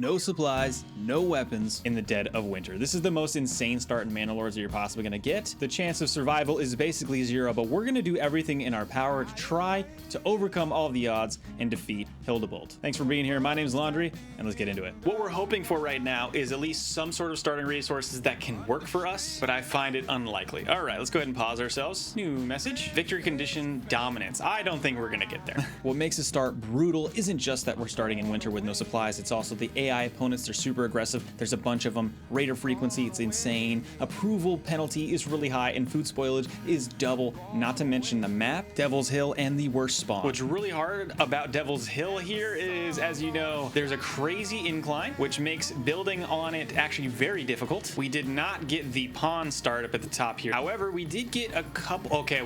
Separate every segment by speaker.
Speaker 1: No supplies, no weapons in the dead of winter. This is the most insane start in Manor Lords that you're possibly going to get. The chance of survival is basically zero, but we're going to do everything in our power to try to overcome all of the odds and defeat Hildebolt. Thanks for being here. My name is Laundry, and let's get into it. What we're hoping for right now is at least some sort of starting resources that can work for us, but I find it unlikely. All right, let's go ahead and pause ourselves. New message. Victory condition dominance. I don't think we're going to get there. What makes this start brutal isn't just that we're starting in winter with no supplies, it's also the AI opponents. They're super aggressive. There's a bunch of them. Rate of frequency, it's insane. Approval penalty is really high, and food spoilage is double. Not to mention the map, Devil's Hill, and the worst spawn. What's really hard about Devil's Hill here is, as you know, there's a crazy incline, which makes building on it actually very difficult. We did not get the pawn startup at the top here. However, we did get a couple. Okay,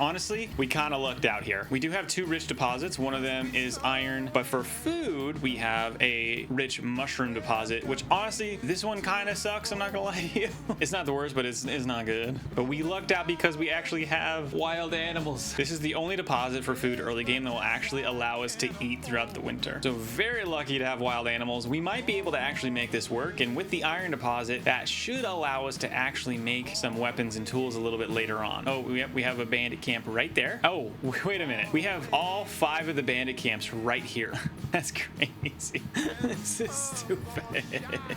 Speaker 1: honestly, we kind of lucked out here. We do have two rich deposits. One of them is iron, but for food, we have a rich mushroom deposit, which honestly, this one kind of sucks. I'm not gonna lie to you. It's not the worst, but it's not good. But we lucked out because we actually have wild animals. This is the only deposit for food early game that will actually allow us to eat throughout the winter. So very lucky to have wild animals. We might be able to actually make this work, and with the iron deposit, that should allow us to actually make some weapons and tools a little bit later on. Oh, we have a bandit camp right there. Oh, wait a minute. We have all 5 of the bandit camps right here. That's crazy. This is stupid.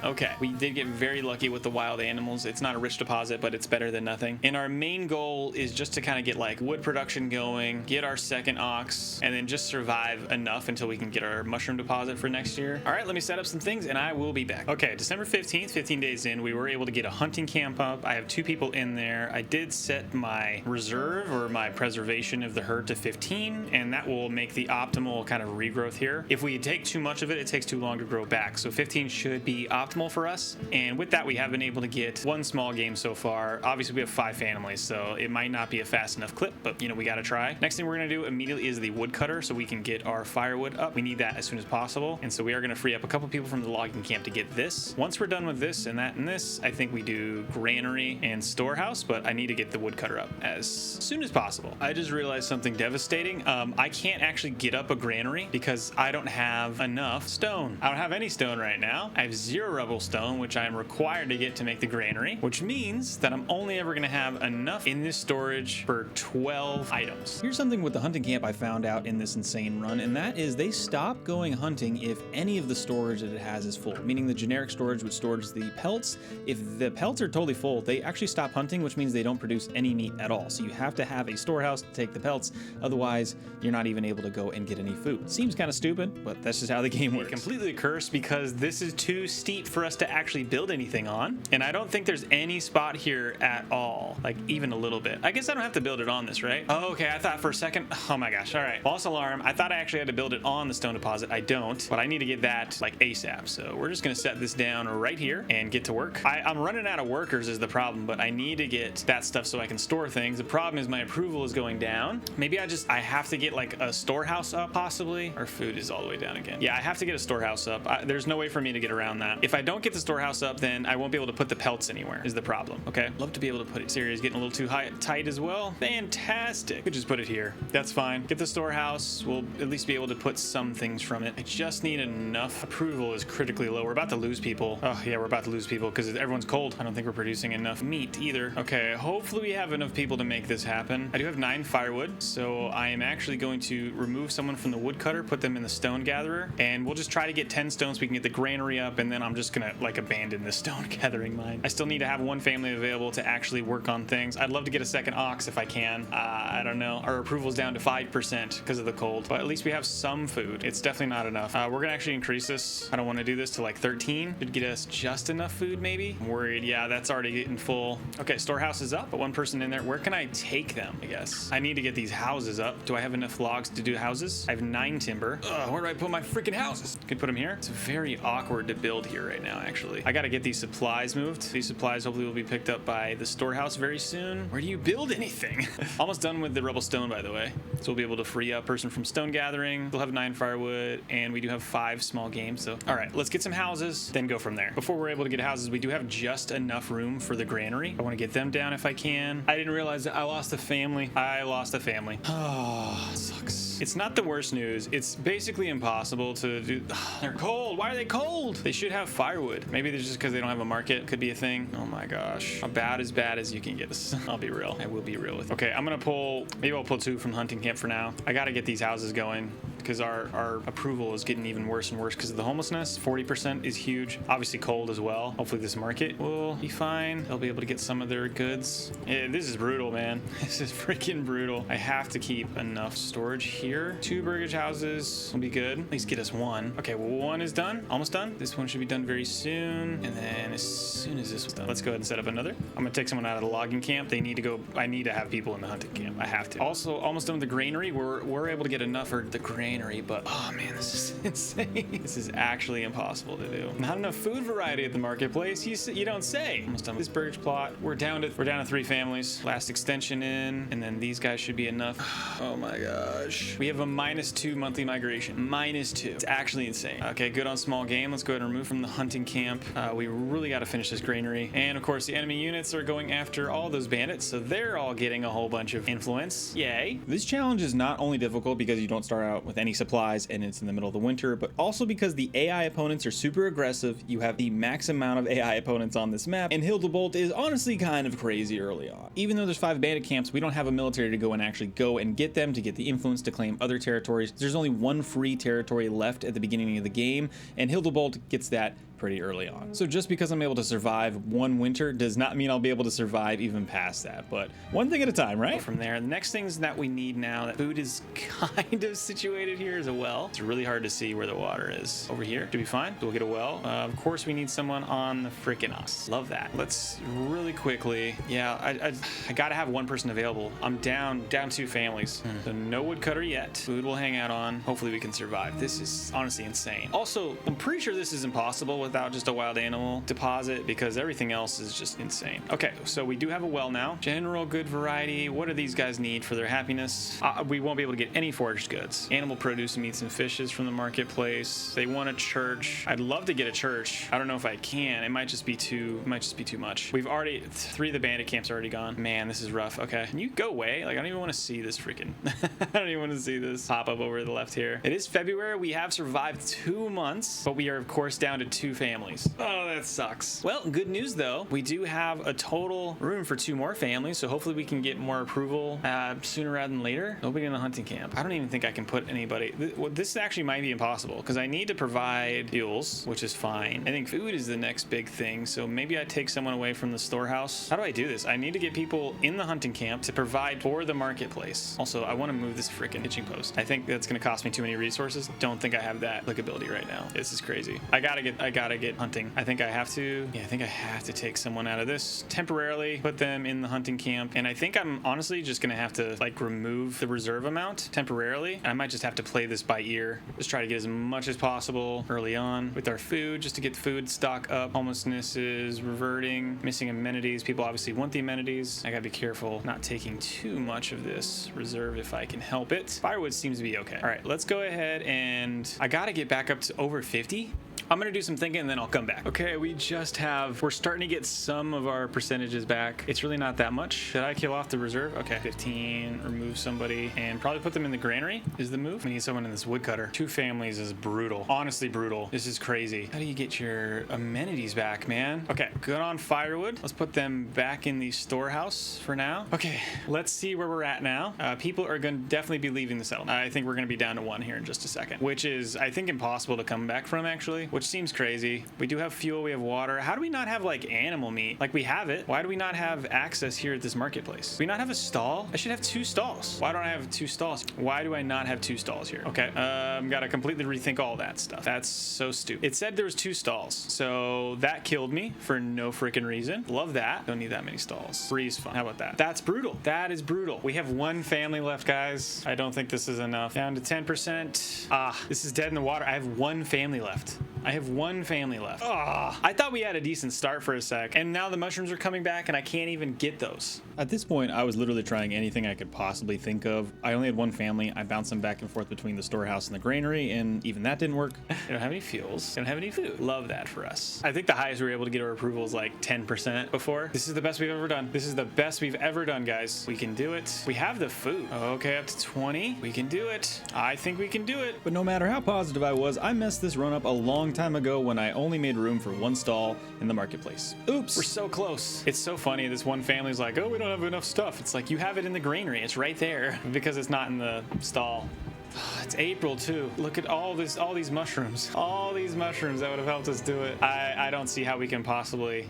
Speaker 1: Okay, we did get very lucky with the wild animals. It's not a rich deposit, but it's better than nothing. And our main goal is just to kind of get like wood production going, get our second ox, and then just survive enough until we can get our mushroom deposit for next year. All right, let me set up some things and I will be back. Okay, December 15th, 15 days in, we were able to get a hunting camp up. I have 2 people in there. I did set my reserve or my preservation of the herd to 15, and that will make the optimal kind of regrowth here. If we take too much of it, it takes too long to grow back. So 15 should be optimal for us. And with that, we have been able to get 1 small game so far. Obviously, we have 5 families, so it might not be a fast enough clip, but you know, we got to try. Next thing we're going to do immediately is the woodcutter so we can get our firewood up. We need that as soon as possible. And so we are going to free up a couple people from the logging camp to get this. Once we're done with this and that and this, I think we do granary and storehouse, but I need to get the woodcutter up as soon as possible. I just realized something devastating. I can't actually get up a granary because I don't have enough stone. I don't have any stone right now. I have 0 rubble stone, which I am required to get to make the granary, which means that I'm only ever going to have enough in this storage for 12 items. Here's something with the hunting camp I found out in this insane run, and that is they stop going hunting if any of the storage that it has is full, meaning the generic storage which stores the pelts. If the pelts are totally full, they actually stop hunting, which means they don't produce any meat at all. So you have to have a storehouse to take the pelts. Otherwise, you're not even able to go and get any food. Seems kind of stupid, but that's just how the game works. Completely cursed because this is too steep for us to actually build anything on, and I don't think there's any spot here at all, like even a little bit. I guess I don't have to build it on this, right? Oh, okay, I thought for a second. Oh my gosh. All right, false alarm. I thought I actually had to build it on the stone deposit. I don't, but I need to get that like ASAP. So we're just gonna set this down right here and get to work. I'm running out of workers is the problem, but I need to get that stuff so I can store things. The problem is my approval is going down. Maybe I have to get like a storehouse up possibly. Our food is all the way down again. Yeah, I have to get a storehouse up. There's no way for me to get around that. If I don't get the storehouse up, then I won't be able to put the pelts anywhere is the problem. Okay, love to be able to put it. Sirius getting a little too tight as well. Fantastic. We just put it here. That's fine. Get the storehouse. We'll at least be able to put some things from it. I just need enough. Approval is critically low. We're about to lose people. Oh yeah, we're about to lose people because everyone's cold. I don't think we're producing enough meat either. Okay, hopefully we have enough people to make this happen. I do have 9 firewood, so I am actually going to remove someone from the woodcutter, put them in the stone gatherer, and we'll just try to get 10 stones so we can get the granary up, and then I'm just gonna like abandon the stone gathering mine. I still need to have 1 family available to actually work on things. I'd love to get a second ox if I can. I don't know. Our approval's down to 5% because of the cold, but at least we have some food. It's definitely not enough. We're gonna actually increase this. I don't want to do this to like 13. It'd get us just enough food maybe. I'm worried. Yeah, that's already getting full. Okay, storehouse is up, but 1 person in there. Where can I take them? I guess I need to get these houses up. Do I have enough logs to do houses? I have 9 timber. Where do I put my freaking houses? Could put them here. It's very awkward to build here right now, actually. I gotta get these supplies moved. These supplies hopefully will be picked up by the storehouse very soon. Where do you build anything? Almost done with the rubble stone, by the way. So we'll be able to free up a person from stone gathering. We'll have 9 firewood, and we do have 5 small games. So, all right, let's get some houses, then go from there. Before we're able to get houses, we do have just enough room for the granary. I want to get them down if I can. I didn't realize that I lost a family. I lost a family. Oh, sucks. news. It's not the worst news. It's basically impossible to do. They're cold. Why are they cold? They should have firewood. Maybe they're just because they don't have a market. Could be a thing. Oh my gosh. About as bad as you can get this. I'll be real. I will be real with you. Okay, I'm gonna pull, maybe I'll pull 2 from the hunting camp for now. I gotta get these houses going because our approval is getting even worse and worse because of the homelessness. 40% is huge. Obviously cold as well. Hopefully this market will be fine. They'll be able to get some of their goods. Yeah, this is brutal, man. This is freaking brutal. I have to keep enough storage here. 2 burgage houses will be good. At least get us 1. Okay, well, 1 is done. Almost done. This one should be done very soon. And then as soon as this is done, let's go ahead and set up another. I'm gonna take someone out of the logging camp. They need to go. I need to have people in the hunting camp. I have to. Also, almost done with the granary. We're able to get enough for the granary, but oh man, this is insane. This is actually impossible to do. Not enough food variety at the marketplace. You don't say. Almost done with this burgage plot. We're down to 3 families. Last extension in, and then these guys should be enough. Oh my gosh. We have a -2 monthly migration. -2. It's actually insane. Okay, good on small game. Let's go ahead and remove from the hunting camp. We really got to finish this granary. And of course, the enemy units are going after all those bandits, so they're all getting a whole bunch of influence. Yay. This challenge is not only difficult because you don't start out with any supplies and it's in the middle of the winter, but also because the AI opponents are super aggressive. You have the max amount of AI opponents on this map, and Hildebolt is honestly kind of crazy early on. Even though there's 5 bandit camps, we don't have a military to go and actually go and get them to get the influence to claim other territories. There's only 1 free territory left at the beginning of the game, and Hildebolt gets that pretty early on. So just because I'm able to survive 1 winter does not mean I'll be able to survive even past that, but one thing at a time, right? From there, the next things that we need now, that food is kind of situated here is a well. It's really hard to see where the water is. Over here, to be fine, we'll get a well. Of course, we need someone on the frickin' us. Love that. Let's really quickly, yeah, I gotta have 1 person available. I'm down 2 families. So no woodcutter yet. Food will hang out on. Hopefully we can survive. This is honestly insane. Also, I'm pretty sure this is impossible without just a wild animal deposit because everything else is just insane. Okay, so we do have a well now. General good variety. What do these guys need for their happiness? We won't be able to get any foraged goods. Animal produce, meats and fishes from the marketplace. They want a church. I'd love to get a church. I don't know if I can. It might just be too much. We've already 3 of the bandit camps are already gone. Man, this is rough. Okay, can you go away? Like, I don't even want to see this freaking I don't even want to see this pop up over to the left here. It is February. We have survived 2 months, but we are of course down to 2 families. Oh, that sucks. Well, good news though. We do have a total room for 2 more families, so hopefully we can get more approval sooner rather than later. Nobody in the hunting camp. I don't even think I can put anybody. This actually might be impossible because I need to provide fuels, which is fine. I think food is the next big thing, so maybe I take someone away from the storehouse. How do I do this? I need to get people in the hunting camp to provide for the marketplace. Also, I want to move this freaking hitching post. I think that's going to cost me too many resources. Don't think I have that applicability right now. This is crazy. I gotta get hunting. I think I have to. Yeah, I think I have to take someone out of this temporarily, put them in the hunting camp, and I think I'm honestly just gonna have to like remove the reserve amount temporarily. I might just have to play this by ear. Just try to get as much as possible early on with our food, just to get food stock up. Homelessness is reverting. Missing amenities. People obviously want the amenities. I gotta be careful not taking too much of this reserve if I can help it. Firewood seems to be okay. All right, let's go ahead and I gotta get back up to over 50. I'm gonna do some thinking and then I'll come back. Okay, we're starting to get some of our percentages back. It's really not that much. Should I kill off the reserve? Okay, 15, remove somebody, and probably put them in the granary is the move. We need someone in this woodcutter. 2 families is brutal. Honestly brutal. This is crazy. How do you get your amenities back, man? Okay, good on firewood. Let's put them back in the storehouse for now. Okay, let's see where we're at now. People are gonna definitely be leaving the settlement. I think we're gonna be down to 1 here in just a second, which is, I think, impossible to come back from actually. Which seems crazy. We do have fuel, we have water. How do we not have like animal meat? Like we have it. Why do we not have access here at this marketplace? Do we not have a stall? I should have 2 stalls. Why don't I have 2 stalls? Why do I not have 2 stalls here? Okay, gotta completely rethink all that stuff. That's so stupid. It said there was 2 stalls, so that killed me for no freaking reason. Love that. Don't need that many stalls. Breeze fun. How about that? That's brutal. That is brutal. We have 1 family left, guys. I don't think this is enough. Down to 10%. This is dead in the water. I have 1 family left. I have one family left. Oh, I thought we had a decent start for a sec, and now the mushrooms are coming back and I can't even get those. At this point, I was literally trying anything I could possibly think of. I only had one family. I bounced them back and forth between the storehouse and the granary, and even that didn't work. They don't have any fuels. They don't have any food. Love that for us. I think the highest we were able to get our approval is like 10% before. This is the best we've ever done. This is the best we've ever done, guys. We can do it. We have the food. Okay, up to 20. We can do it. I think we can do it. But no matter how positive I was, I messed this run up a long time ago when I only made room for one stall in the marketplace. Oops. We're so close. It's so funny. This one family's like, oh, we don't have enough stuff. It's like, you have it in the granary. It's right there because it's not in the stall. It's April too. Look at all these mushrooms. All these mushrooms that would have helped us do it. I don't see how we can possibly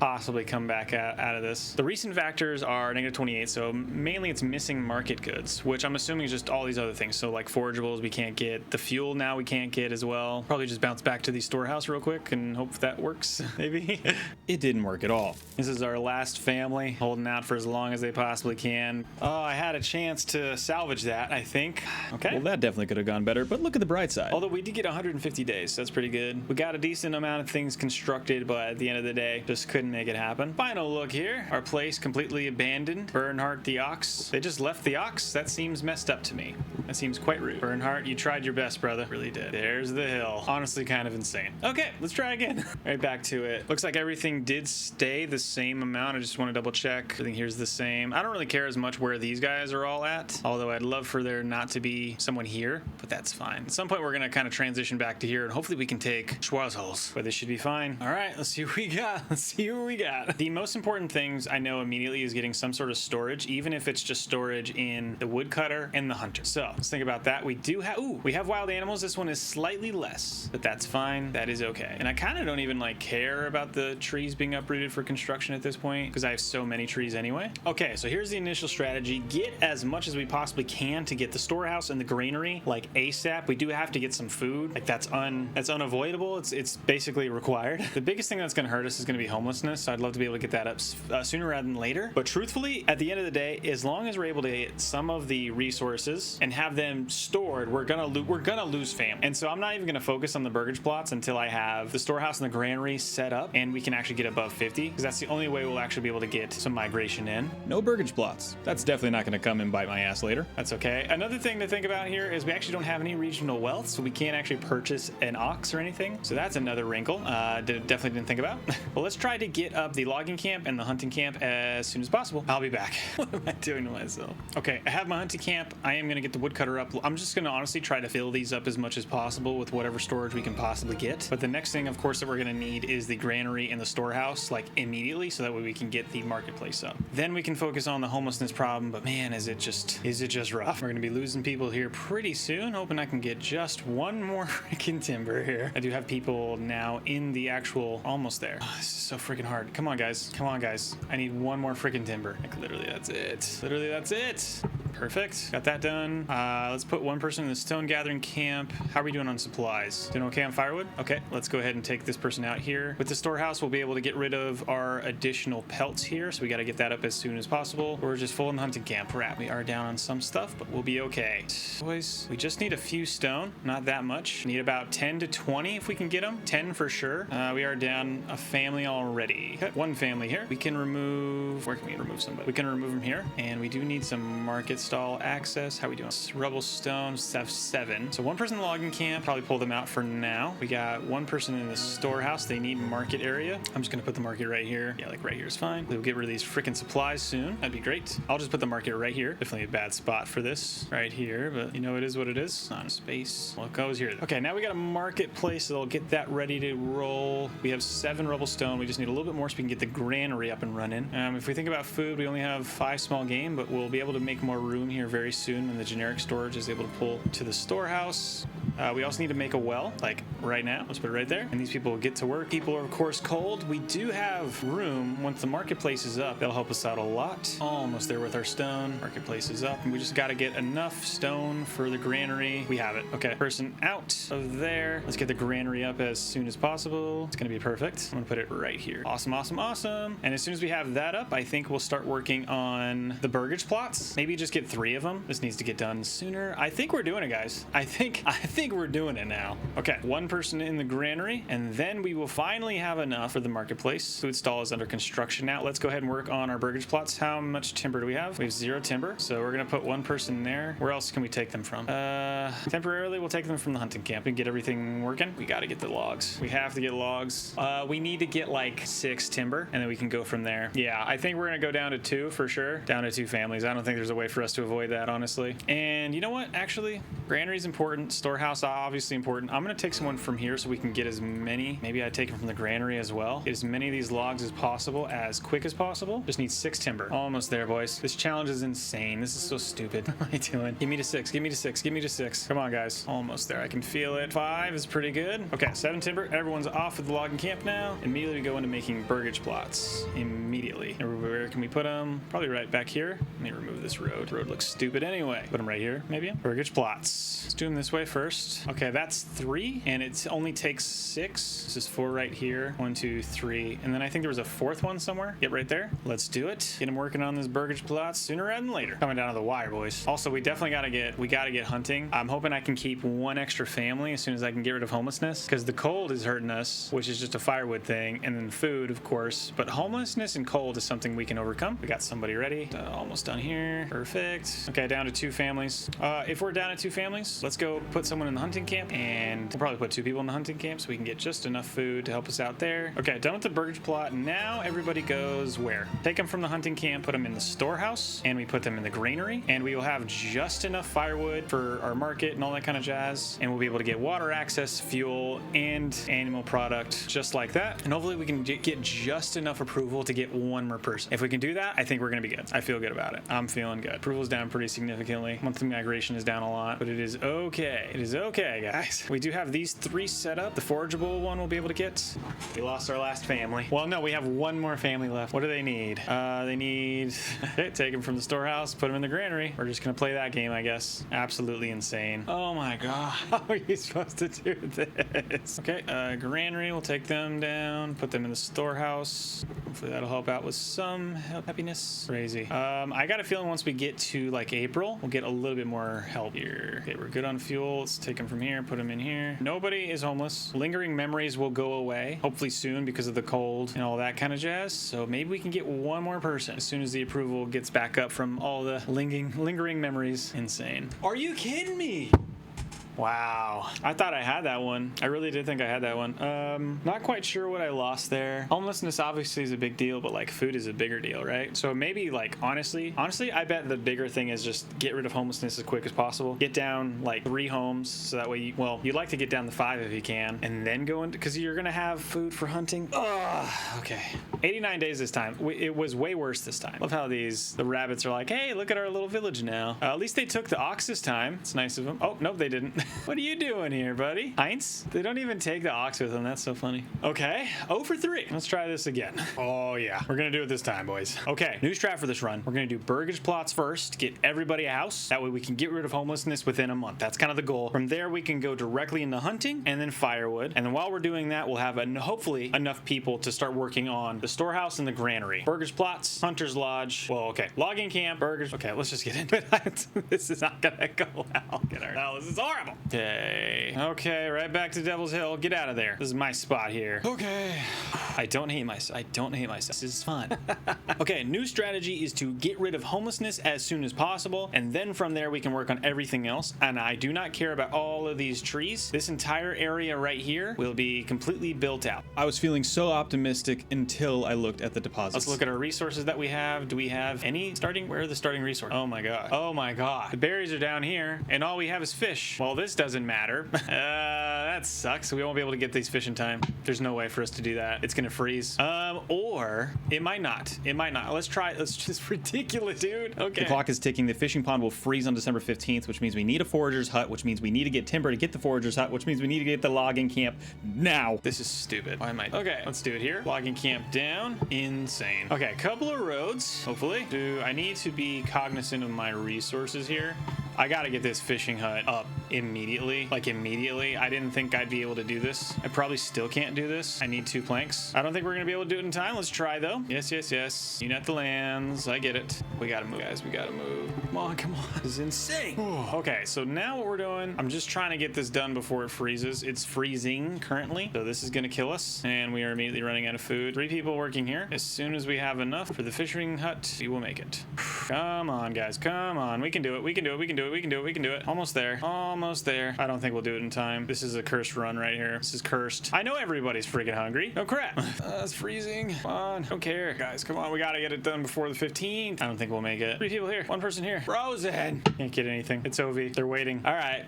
Speaker 1: come back out of this. The recent factors are -28, so mainly it's missing market goods, which I'm assuming is just all these other things. So like forageables we can't get. The fuel now we can't get as well. Probably just bounce back to the storehouse real quick and hope that works, maybe. It didn't work at all. This is our last family holding out for as long as they possibly can. Oh, I had a chance to salvage that, I think. Okay. Well, that definitely could have gone better, but look at the bright side. Although we did get 150 days, so that's pretty good. We got a decent amount of things constructed, but at the end of the day, just couldn't make it happen. Final look here. Our place completely abandoned. Bernhardt the ox. They just left the ox? That seems messed up to me. That seems quite rude. Bernhardt, you tried your best, brother. Really did. There's the hill. Honestly, kind of insane. Okay, let's try again. Right back to it. Looks like everything did stay the same amount. I just want to double check. Everything here's the same. I don't really care as much where these guys are all at, although I'd love for there not to be someone here, but that's fine. At some point, we're going to kind of transition back to here, and hopefully we can take Schwarzholz, but this should be fine. All right, let's see what we got. Let's see what we got. The most important things I know immediately is getting some sort of storage, even if it's just storage in the woodcutter and the hunter. So let's think about that. We do have, we have wild animals. This one is slightly less, but that's fine. That is okay. And I kind of don't even like care about the trees being uprooted for construction at this point because I have so many trees anyway. Okay, so here's the initial strategy. Get as much as we possibly can to get the storehouse and the granary like ASAP. We do have to get some food. Like that's unavoidable. It's basically required. The biggest thing that's going to hurt us is going to be homelessness. So I'd love to be able to get that up sooner rather than later. But truthfully, at the end of the day, as long as we're able to get some of the resources and have them stored, we're gonna lose fam. And so I'm not even going to focus on the burgage plots until I have the storehouse and the granary set up and we can actually get above 50 because that's the only way we'll actually be able to get some migration in. No burgage plots. That's definitely not going to come and bite my ass later. That's okay. Another thing to think about here is we actually don't have any regional wealth, so we can't actually purchase an ox or anything. So that's another wrinkle. Definitely didn't think about. Well, let's try to get up the logging camp and the hunting camp as soon as possible. I'll be back. What am I doing to myself? Okay, I have my hunting camp. I am going to get the woodcutter up. I'm just going to honestly try to fill these up as much as possible with whatever storage we can possibly get. But the next thing, of course, that we're going to need is the granary and the storehouse, like immediately, so that way we can get the marketplace up. Then we can focus on the homelessness problem. But man, is it just rough? We're going to be losing people here pretty soon. Hoping I can get just one more freaking timber here. I do have people now in the actual almost there. Oh, this is so freaking hard. Come on, guys. Come on, guys. I need one more freaking timber. Like literally, that's it. Literally, that's it. Perfect. Got that done. Let's put one person in the stone gathering camp. How are we doing on supplies? Doing okay on firewood? Okay, let's go ahead and take this person out here. With the storehouse, we'll be able to get rid of our additional pelts here, so we got to get that up as soon as possible. We're just full in the hunting camp. Crap, we are down on some stuff, but we'll be okay. Boys, we just need a few stone, not that much. Need about 10 to 20 if we can get them. 10 for sure. We are down a family already. Okay, one family here. We can remove, where can we remove somebody? We can remove them here, and we do need some market stall access. How are we doing? Rubble stone, have 7. So one person in the logging camp, probably pull them out for now. We got one person in the storehouse. They need market area. I'm just gonna put the market right here. Yeah, like right here is fine. We'll get rid of these freaking supplies soon. That'd be great. I'll just put the market right here. Definitely a bad spot for this right here, but you know, it is what it is. On space. Well, it goes here. Okay, now we got a marketplace that'll get that ready to roll. We have 7 rubble stone. We just need a little bit more so we can get the granary up and running. If we think about food, we only have 5 small game, but we'll be able to make more room here very soon when the generic storage is able to pull to the storehouse. We also need to make a well, like right now. Let's put it right there. And these people will get to work. People are, of course, cold. We do have room. Once the marketplace is up, that'll help us out a lot. Almost there with our stone. Marketplace is up. And we just got to get enough stone for the granary. We have it. Okay. Person out of there. Let's get the granary up as soon as possible. It's going to be perfect. I'm going to put it right here. Awesome, awesome, awesome. And as soon as we have that up, I think we'll start working on the burgage plots. Maybe just get 3 of them. This needs to get done sooner. I think we're doing it, guys. I think think we're doing it now. Okay, one person in the granary, and then we will finally have enough for the marketplace. Food stall is under construction now. Let's go ahead and work on our burgage plots. How much timber do we have? We have 0 timber, so we're gonna put one person there. Where else can we take them from? Temporarily, we'll take them from the hunting camp and get everything working. We gotta get the logs. We have to get logs. We need to get like 6 timber, and then we can go from there. Yeah, I think we're gonna go down to 2 for sure. Down to 2 families. I don't think there's a way for us to avoid that, honestly. And you know what? Actually, granary is important. Storehouse, obviously important. I'm gonna take someone from here so we can get as many. Maybe I take them from the granary as well. Get as many of these logs as possible, as quick as possible. Just need 6 timber. Almost there, boys. This challenge is insane. This is so stupid. What am I doing? Give me to 6. Give me to 6. Give me to 6. Come on, guys. Almost there. I can feel it. 5 is pretty good. Okay, 7 timber. Everyone's off of the logging camp now. Immediately we go into making burgage plots. Immediately. Where can we put them? Probably right back here. Let me remove this road. The road looks stupid anyway. Put them right here, maybe. Burgage plots. Let's do them this way first. Okay, that's 3, and it only takes 6. This is 4 right here. 1, 2, 3. And then I think there was a 4th one somewhere. Yep, right there. Let's do it. Get them working on this burgage plots sooner rather than later. Coming down to the wire, boys. Also, we definitely gotta get hunting. I'm hoping I can keep 1 extra family as soon as I can get rid of homelessness, because the cold is hurting us, which is just a firewood thing, and then food, of course. But homelessness and cold is something we can overcome. We got somebody ready. Almost done here. Perfect. Okay, down to 2 families. If we're down to 2 families, let's go put someone in the hunting camp, and we'll probably put 2 people in the hunting camp so we can get just enough food to help us out there. Okay, done with the burgage plot. Now everybody goes where? Take them from the hunting camp, put them in the storehouse, and we put them in the granary, and we will have just enough firewood for our market and all that kind of jazz, and we'll be able to get water access, fuel, and animal product just like that. And hopefully we can get just enough approval to get 1 more person. If we can do that, I think we're gonna be good. I feel good about it. I'm feeling good. Approval's down pretty significantly. Monthly migration is down a lot, but it is okay. It is okay, guys. We do have these 3 set up. The forageable one we'll be able to get. We lost our last family. Well, no, we have 1 more family left. What do they need? They need... Okay, take them from the storehouse, put them in the granary. We're just gonna play that game, I guess. Absolutely insane. Oh my god. How are you supposed to do this? Okay, granary, we'll take them down, put them in the storehouse. Hopefully that'll help out with some happiness. Crazy. I got a feeling once we get to like April, we'll get a little bit more help here. Okay, we're good on fuel. Let's take them from here, put them in here. Nobody is homeless. Lingering memories will go away, hopefully soon because of the cold and all that kind of jazz. So maybe we can get 1 more person as soon as the approval gets back up from all the lingering memories. Insane. Are you kidding me? Wow. I thought I had that one. I really did think I had that one. Not quite sure what I lost there. Homelessness obviously is a big deal, but like food is a bigger deal, right? So maybe like honestly, I bet the bigger thing is just get rid of homelessness as quick as possible. Get down like 3 homes so that way you'd like to get down to 5 if you can, and then go into, because you're gonna have food for hunting. Okay. 89 days this time. It was way worse this time. Love how the rabbits are like, hey, look at our little village now. At least they took the ox this time. It's nice of them. Oh, nope, they didn't. What are you doing here, buddy? Heinz? They don't even take the ox with them. That's so funny. Okay, 0 for 3. Let's try this again. Oh yeah, we're gonna do it this time, boys. Okay, new strat for this run. We're gonna do burgage plots first, get everybody a house. That way we can get rid of homelessness within a month. That's kind of the goal. From there, we can go directly into hunting and then firewood. And then while we're doing that, we'll have hopefully enough people to start working on the storehouse and the granary. Burgage plots, hunter's lodge. Well, okay, logging camp, burgers. Okay, let's just get into it. This is not gonna go well. This is horrible. Okay, right back to Devil's Hill. Get out of there. This is my spot here. Okay. I don't hate myself. This is fun. Okay, new strategy is to get rid of homelessness as soon as possible, and then from there we can work on everything else. And I do not care about all of these trees. This entire area right here will be completely built out. I was feeling so optimistic until I looked at the deposits. Let's look at our resources that we have. Do we have any starting? Where are the starting resources? Oh my god. Oh my god. The berries are down here, and all we have is fish. Well, this doesn't matter. That sucks. We won't be able to get these fish in time. There's no way for us to do that. It's gonna freeze. Or it might not. It might not. Let's try it. Let's just ridiculous, dude. Okay. The clock is ticking. The fishing pond will freeze on December 15th, which means we need a forager's hut, which means we need to get timber to get the forager's hut, which means we need to get the logging camp now. This is stupid. Why am I? Okay, let's do it here. Logging camp down. Insane. Okay, couple of roads, hopefully. Do I need to be cognizant of my resources here? I gotta get this fishing hut up immediately. Like immediately. I didn't think I'd be able to do this. I probably still can't do this. I need 2 planks. I don't think we're gonna be able to do it in time. Let's try though. Yes, yes, yes. You net the lands. I get it. We gotta move, guys. We gotta move. Come on, come on. This is insane. Okay, so now what we're doing, I'm just trying to get this done before it freezes. It's freezing currently, so this is gonna kill us, and we are immediately running out of food. 3 people working here. As soon as we have enough for the fishing hut, we will make it. Come on, guys. Come on. We can do it. We can do it. We can do it. We can do it. We can do it. Almost there. Almost there. I don't think we'll do it in time. This is a cursed run right here. This is cursed. I know everybody's freaking hungry. Oh, crap. It's freezing. Come on. Don't care. Guys, come on. We gotta get it done before the 15th. I don't think we'll make it. 3 people here. 1 person here. Frozen. Can't get anything. It's OV. They're waiting. All right.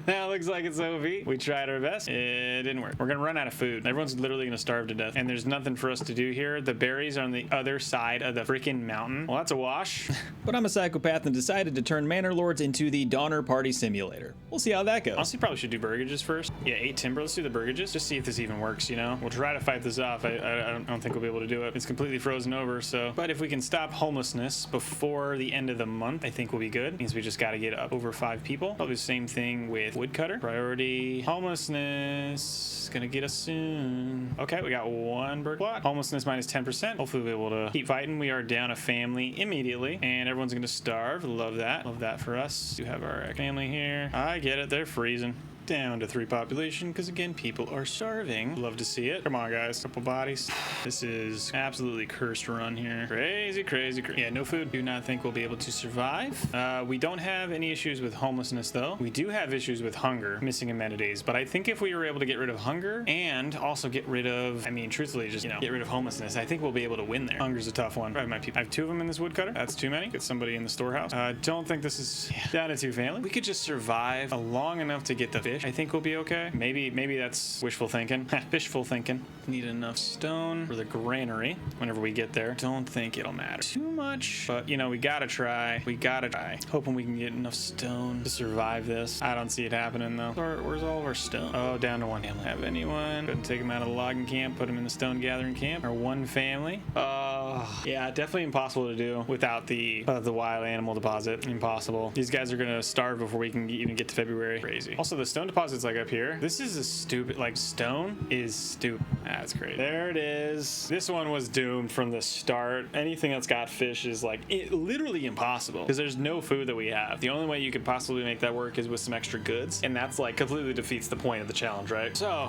Speaker 1: That looks like it's OV. We tried our best. It didn't work. We're gonna run out of food. Everyone's literally gonna starve to death. And there's nothing for us to do here. The berries are on the other side of the freaking mountain. Well, that's a wash. But I'm a psychopath and decided to turn Manor Lords into the Donner Party Simulator. We'll see how that goes. Honestly, probably should do burgages first. Yeah, 8 timber. Let's do the burgages. Just see if this even works, you know? We'll try to fight this off. I don't think we'll be able to do it. It's completely frozen over, so. But if we can stop homelessness before the end of the month, I think we'll be good. Means we just got to get up over 5 people. Probably the same thing with woodcutter. Priority homelessness. Gonna get us soon. Okay, we got 1 bird block. Homelessness minus 10%. Hopefully we'll be able to keep fighting. We are down a family immediately, and everyone's gonna starve. Love that. Love that for us. Do have our family here. I get it. They're freezing. Down to 3 population because again people are starving. Love to see it. Come on, guys. Couple bodies. This is absolutely cursed run here. Crazy, crazy, crazy. Yeah, no food. Do not think we'll be able to survive. We don't have any issues with homelessness though. We do have issues with hunger, missing amenities, but I think if we were able to get rid of hunger and also get rid of, I mean truthfully just, you know, get rid of homelessness, I think we'll be able to win there. Hunger's a tough one. I have 2 of them in this woodcutter. That's too many. Get somebody in the storehouse. Don't think this is down to 2 family. We could just survive long enough to get the fish. I think we'll be okay. Maybe that's wishful thinking. Fishful thinking. Need enough stone for the granary whenever we get there. Don't think it'll matter too much, but you know, we gotta try. We gotta try. Hoping we can get enough stone to survive this. I don't see it happening though. Where's all of our stone? Oh, down to 1 family. Have anyone? Couldn't take them out of the logging camp, put them in the stone gathering camp. Or 1 family. Yeah, definitely impossible to do without the wild animal deposit. Impossible. These guys are gonna starve before we can even get to February. Crazy. Also, the stone deposit's like up here. This is a stupid, like stone is stupid. That's great. There it is. This one was doomed from the start. Anything that's got fish is like literally impossible because there's no food that we have. The only way you could possibly make that work is with some extra goods, and that's like completely defeats the point of the challenge, right? So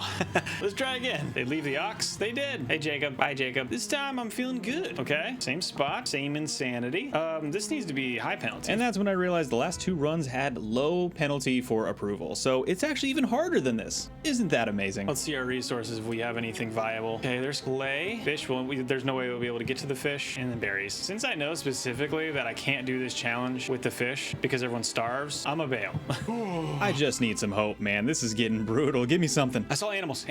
Speaker 1: let's try again. They leave the ox. They did. Hey Jacob. Bye Jacob. This time I'm feeling good. Okay. Same spot. Same insanity. This needs to be high penalty. And that's when I realized the last 2 runs had low penalty for approval. So it's actually even harder than this. Isn't that amazing? Let's see our resources if we have anything viable. Okay, there's clay. Fish, well, there's no way we'll be able to get to the fish. And then berries. Since I know specifically that I can't do this challenge with the fish because everyone starves, I'm a bail. I just need some hope, man. This is getting brutal. Give me something. I saw animals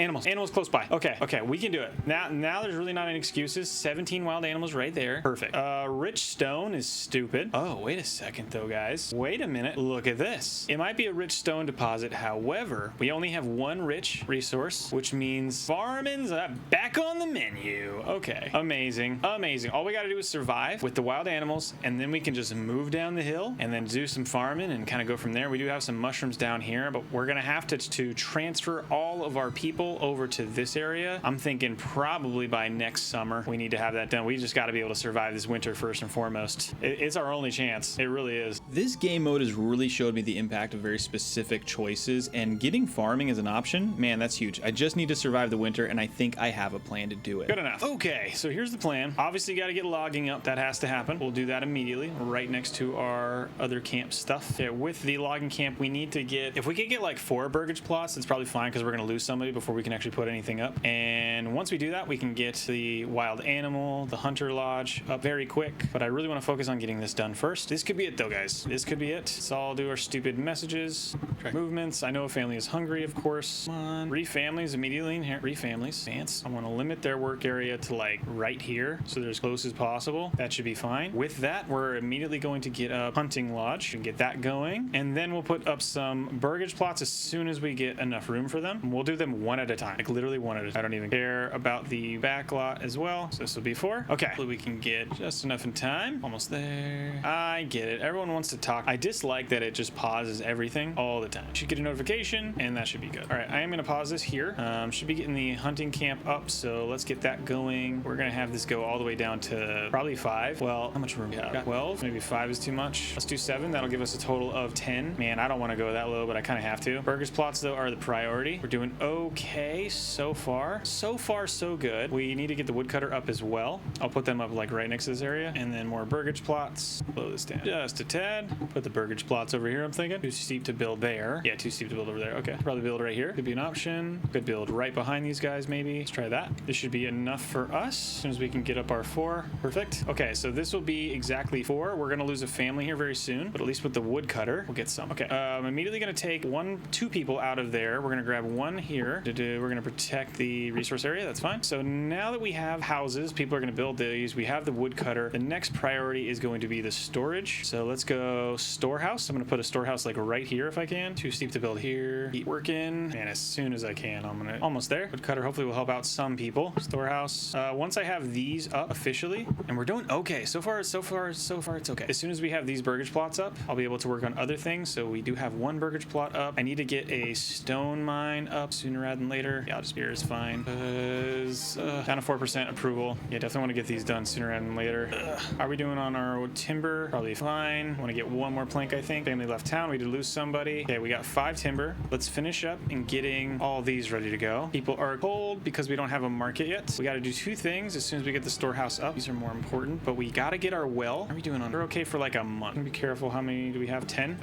Speaker 1: close by. Okay, we can do it. Now there's really not any excuses. 17 wild animals right there. Perfect. Rich stone is stupid. Oh, wait a second though, guys. Wait a minute. Look at this. It might be a rich stone deposit. However, we only have 1 rich resource, which means farming's back on the menu. Okay, amazing. All we gotta do is survive with the wild animals, and then we can just move down the hill and then do some farming and kind of go from there. We do have some mushrooms down here, but we're gonna have to transfer all of our people over to this area. I'm thinking probably by next summer we need to have that done. We just got to be able to survive this winter first and foremost. It's our only chance. It really is. This game mode has really showed me the impact of very specific choices, and getting farming as an option, man, that's huge. I just need to survive the winter, and I think I have a plan to do it. Good enough. Okay, so here's the plan. Obviously, got to get logging up. That has to happen. We'll do that immediately, right next to our other camp stuff. Yeah, with the logging camp, we need to get, if we could get like 4 burgage plots, it's probably fine because we're going to lose somebody before we can actually put anything up. And once we do that, we can get the wild animal, the hunter lodge up very quick. But I really want to focus on getting this done first. This could be it though, guys. This could be it. So I'll do our stupid messages, track movements. I know a family is hungry, of course. Come on. 3 families immediately in here. 3 families. Ants. I want to limit their work area to like right here, so they're as close as possible. That should be fine. With that, we're immediately going to get a hunting lodge and get that going. And then we'll put up some burgage plots as soon as we get enough room for them. And we'll do them one at a time, like literally one at a time. I don't even care about the back lot as well. So this will be 4. Okay. Hopefully we can get just enough in time. Almost there. I get it. Everyone wants to talk. I dislike that it just pauses everything all the time. Should get a notification and that should be good. All right. I am going to pause this here. Should be getting the hunting camp up. So let's get that going. We're going to have this go all the way down to probably 5. Well, how much room do we have? 12. Maybe 5 is too much. Let's do 7. That'll give us a total of 10. Man, I don't want to go that low, but I kind of have to. Burgers plots though are the priority. We're doing okay so far. So far, so good. We need to get the woodcutter up as well. I'll put them up like right next to this area, and then more burgage plots. Blow this down just a tad. Put the burgage plots over here. I'm thinking too steep to build there. Yeah, too steep to build over there. Okay, probably build right here. Could be an option. Could build right behind these guys maybe. Let's try that. This should be enough for us. As soon as we can get up our 4. Perfect. Okay, so this will be exactly 4. We're gonna lose a family here very soon, but at least with the woodcutter, we'll get some. Okay, I'm immediately gonna take 2 people out of there. We're gonna grab 1 here. We're gonna protect the resource area. That's fine. So now that we have houses, people are gonna build these. We have the woodcutter. The next priority is going to be the storage. So let's go storehouse. I'm gonna put a storehouse like right here if I can. Too steep to build here. Keep working, and as soon as I can, I'm gonna almost there. Woodcutter hopefully will help out some people. Storehouse. Once I have these up officially, and we're doing okay. So far it's okay. As soon as we have these burgage plots up, I'll be able to work on other things. So we do have 1 burgage plot up. I need to get a stone mine up sooner rather than later. Yeah, I'll just here is fine. Down to 4% approval. Yeah, definitely want to get these done sooner rather than later. How are we doing on our timber? Probably fine. Want to get 1 more plank, I think. Family left town. We did lose somebody. Okay, we got 5 timber. Let's finish up and getting all these ready to go. People are cold because we don't have a market yet. We got to do 2 things as soon as we get the storehouse up. These are more important, but we got to get our well. How are we doing on? We're okay for like a month. Be careful. How many do we have? 10.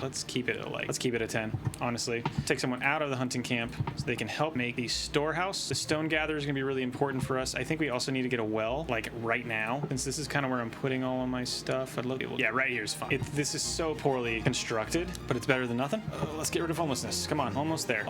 Speaker 1: Let's keep it at let's keep it at 10. Honestly, take someone out of the hunting camp so they can help make the storehouse. The stone gatherer is gonna be really important for us. I think we also need to get a well like right now, since this is kind of where I'm putting all of my stuff. I'd love to be able to, yeah, right here is fine. This is so poorly constructed, but it's better than nothing. Let's get rid of homelessness. Come on, almost there,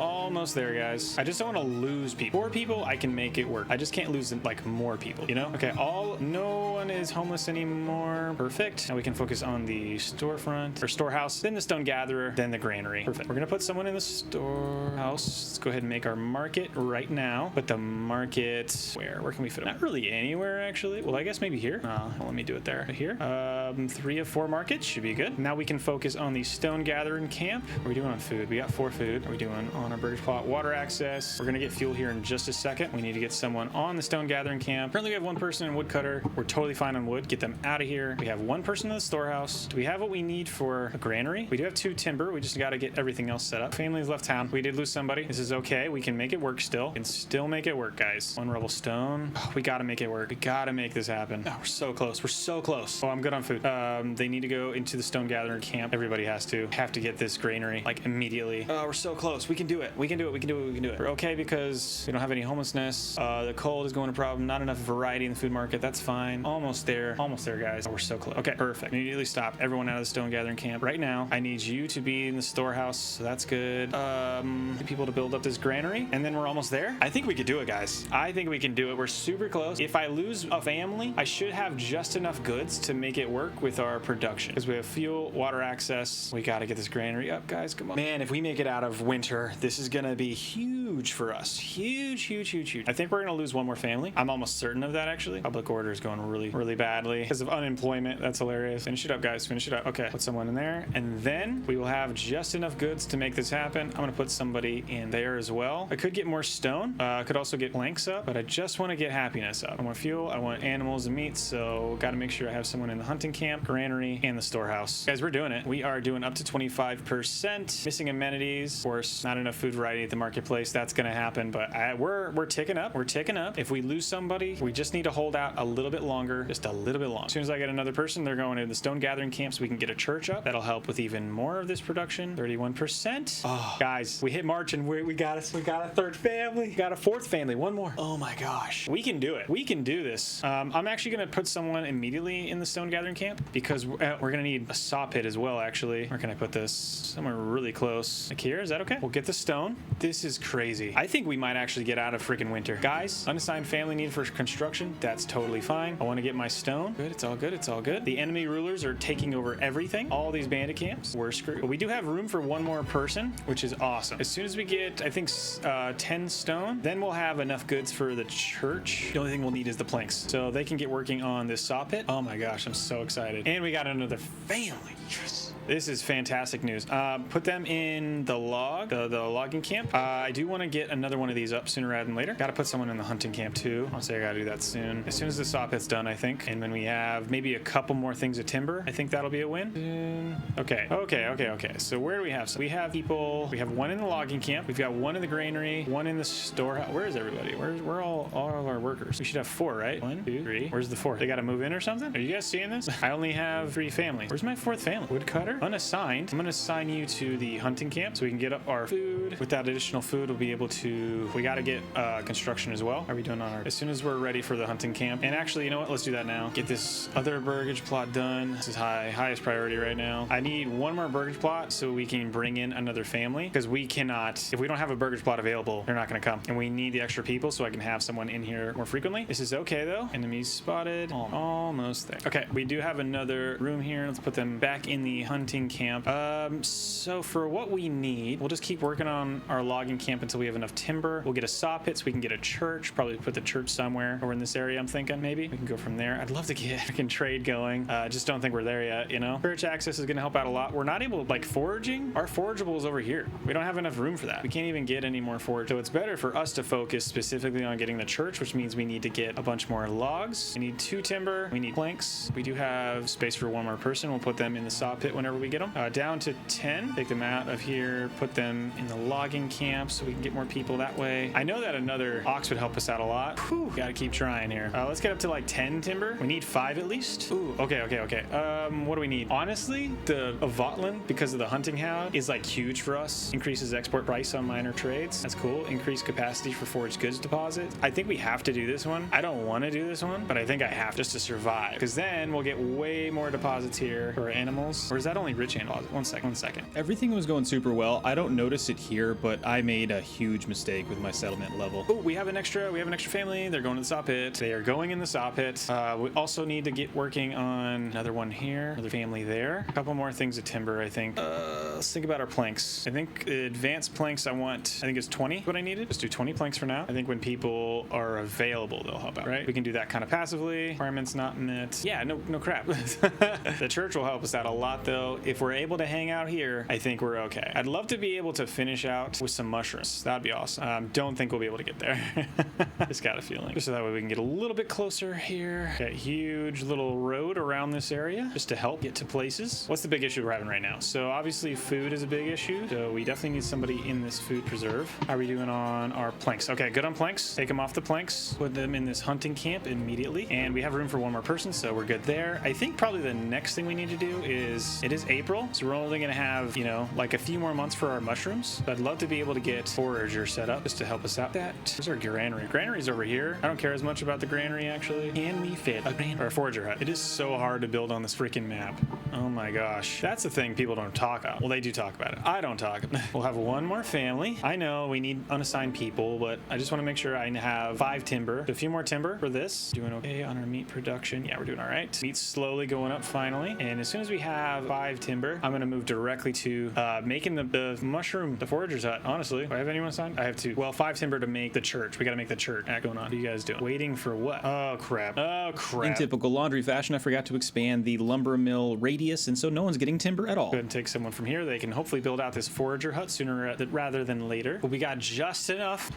Speaker 1: guys. I just don't want to lose people. 4 people, I can make it work. I just can't lose like more people, you know? Okay, no one is homeless anymore. Perfect. Now we can focus on the storefront or storehouse, then the stone gatherer, then the granary. Perfect. We're gonna put someone in the storehouse. Let's go ahead and make our market right now. But the market, where can we fit them? Not really anywhere actually. Well, I guess maybe here. Let me do it there. Here. 3 of 4 markets should be good. Now we can focus on the stone gathering camp. What are we doing on food? We got 4 food. What are we doing on our burgage plot? Water access. We're gonna get fuel here in just a second. We need to get someone on the stone gathering camp. Currently we have 1 person in woodcutter. We're totally fine on wood. Get them out of here. We have 1 person in the storehouse. Do we have what we need for a granary? We do have 2 timber. We just got to get everything else set up. Families left town. We did lose somebody. This is okay. We can make it work still. We can still make it work, guys. 1 rubble stone. Oh, we got to make it work. We got to make this happen. Oh, we're so close. We're so close. Oh, I'm good on food. They need to go into the stone gathering camp. Everybody has to. Have to get this granary like immediately. Oh, we're so close. We can do it. We can do it. We can do it. We can do it. We're okay because we don't have any homelessness. The cold is going to problem. Not enough variety in the food market. That's fine. Almost there. Almost there, guys. Oh, we're so close. Okay, perfect. Immediately stop everyone out of the stone gathering camp right now. I need you to be in the storehouse, so that's good. People to build up this granary, and then we're almost there. I think we could do it, guys. I think we can do it. We're super close. If I lose a family, I should have just enough goods to make it work with our production, because we have fuel, water access. We got to get this granary up, guys. Come on, man. If we make it out of winter, this is gonna be huge for us. Huge. I think we're gonna lose 1 more family. I'm almost certain of that, actually. Public order is going really badly because of unemployment. That's hilarious. Finish it up, guys. Finish it up. Okay, put someone in there, and then we will have just enough goods to make this happen. I'm gonna put somebody in there as well. I could get more stone. I could also get planks up, but I just want to get happiness up. I want fuel. I want animals and meat, so got to make sure I have someone in the hunting camp, granary, and the storehouse. Guys, we're doing it. We are doing up to 25%. Missing amenities. Of course, not enough food variety at the marketplace. that's gonna happen, but we're ticking up. We're ticking up. If we lose somebody, we just need to hold out a little bit longer, just a little bit longer. As soon as I get another person, they're going to the stone gathering camp so we can get a church up. That'll help with even more of this production. 31%. Oh, guys, we hit March and we got a third family. We got a fourth family. One more. Oh my gosh, we can do it. We can do this. I'm actually gonna put someone immediately in the stone gathering camp because we're gonna need a saw pit as well. Actually, where can I put this? Somewhere really close. Like here, is that okay? We'll get the stone. This is crazy. I think we might actually get out of freaking winter. Guys, unassigned family needed for construction. That's totally fine. I want to get my stone. Good, it's all good. It's all good. The enemy rulers are taking over everything. All these bandit camps. We're screwed. But we do have room for one more person, which is awesome. As soon as we get, I think, 10 stone, then we'll have enough goods for the church. The only thing we'll need is the planks. So they can get working on this saw pit. Oh my gosh, I'm so excited. And we got another family. Yes. This is fantastic news. Put them in the logging camp. I do want to get another one of these up sooner rather than later. Got to put someone in the hunting camp too. I'll say I got to do that soon. As soon as the saw pit's done, I think. And when we have maybe a couple more things of timber, I think that'll be a win. Okay. So where do we have? So we have people. We have one in the logging camp. We've got one in the granary, one in the storehouse. Where is everybody? Where are all of our workers? We should have 4, right? 1, 2, 3. Where's the 4th? They got to move in or something? Are you guys seeing this? I only have 3 families. Where's my 4th family? Woodcutter? Unassigned. I'm going to assign you to the hunting camp so we can get up our food. With that additional food, we'll be able to... We got to get construction as well. How are we doing on our... As soon as we're ready for the hunting camp. And actually, you know what? Let's do that now. Get this other burgage plot done. This is highest priority right now. I need one more burgage plot so we can bring in another family because we cannot... If we don't have a burgage plot available, they're not going to come. And we need the extra people so I can have someone in here more frequently. This is okay, though. Enemies spotted. Almost there. Okay, we do have another room here. Let's put them back in the hunting camp. So for what we need, we'll just keep working on our logging camp until we have enough timber. We'll get a saw pit so we can get a church. Probably put the church somewhere over in this area, I'm thinking. Maybe we can go from there. I'd love to get freaking trade going. Just don't think we're there yet, you know? Church access is going to help out a lot. We're not able to, like, foraging. Our forageable is over here. We don't have enough room for that. We can't even get any more forage. So it's better for us to focus specifically on getting the church, which means we need to get a bunch more logs. We need 2 timber. We need planks. We do have space for one more person. We'll put them in the saw pit whenever we get them. Down to 10. Take them out of here. Put them in the logging camp so we can get more people that way. I know that another ox would help us out a lot. Whew, gotta keep trying here. Let's get up to like 10 timber. We need 5 at least. Ooh, okay. What do we need? Honestly, the Avotland, because of the hunting hound, is like huge for us. Increases export price on minor trades. That's cool. Increased capacity for foraged goods deposit. I think we have to do this one. I don't want to do this one, but I think I have just to survive. Because then we'll get way more deposits here for animals. Or is that only rich animals? One second.
Speaker 2: Everything was going super well. I don't notice it here, but I made a huge mistake with my settlement level.
Speaker 1: Oh, we have an extra family. They're going to the saw pit. They are going in the saw pit. We also need to get working on another one here. Another family there. A couple more things of timber, I think. Let's think about our planks. I think advanced planks I think it's 20 what I needed. Just do 20 planks for now. I think when people are available, they'll help out, right? We can do that kind of passively. Requirements not in it. Yeah, no crap. The church will help us out a lot, though. If we're able to hang out here, I think we're okay. I'd love to be able to finish out with some mushrooms. That'd be awesome. Don't think we'll be able to get there. Just got a feeling. Just so that way we can get a little bit closer here. Got a huge little road around this area just to help get to places. What's the big issue we're having right now? So obviously food is a big issue. So we definitely need somebody in this food preserve. How are we doing on our planks? Okay, good on planks. Take them off the planks. Put them in this hunting camp immediately. And we have room for one more person, so we're good there. I think probably the next thing we need to do is, it is April, so we're only gonna have, you know, like a few more months for our mushrooms. But I'd love to be able to get forager set up just to help us out. Where's our granary? Granary's over here. I don't care as much about the granary, actually. Can we fit a granary or a forager hut? It is so hard to build on this freaking map. Oh my gosh. That's the thing people don't talk about. Well, they do talk about it. I don't talk about it. We'll have one more family. I know we need unassigned people, but I just want to make sure I have 5 timber. A few more timber for this. Doing okay on our meat production. Yeah, we're doing all right. Meat's slowly going up finally. And as soon as we have 5 timber, I'm going to move directly to making the mushroom, the forager's hut. Honestly, do I have anyone assigned? I have 2. Well, 5 timber to make the church. We got to make the church. What's going on? What are you guys doing? Waiting for what? Oh, crap.
Speaker 2: In typical laundry fashion, I forgot to expand the lumber mill radius, and so no one's getting timber at all.
Speaker 1: Go ahead and take someone from here. They can hopefully build out this forager hut sooner rather than later. But we got just enough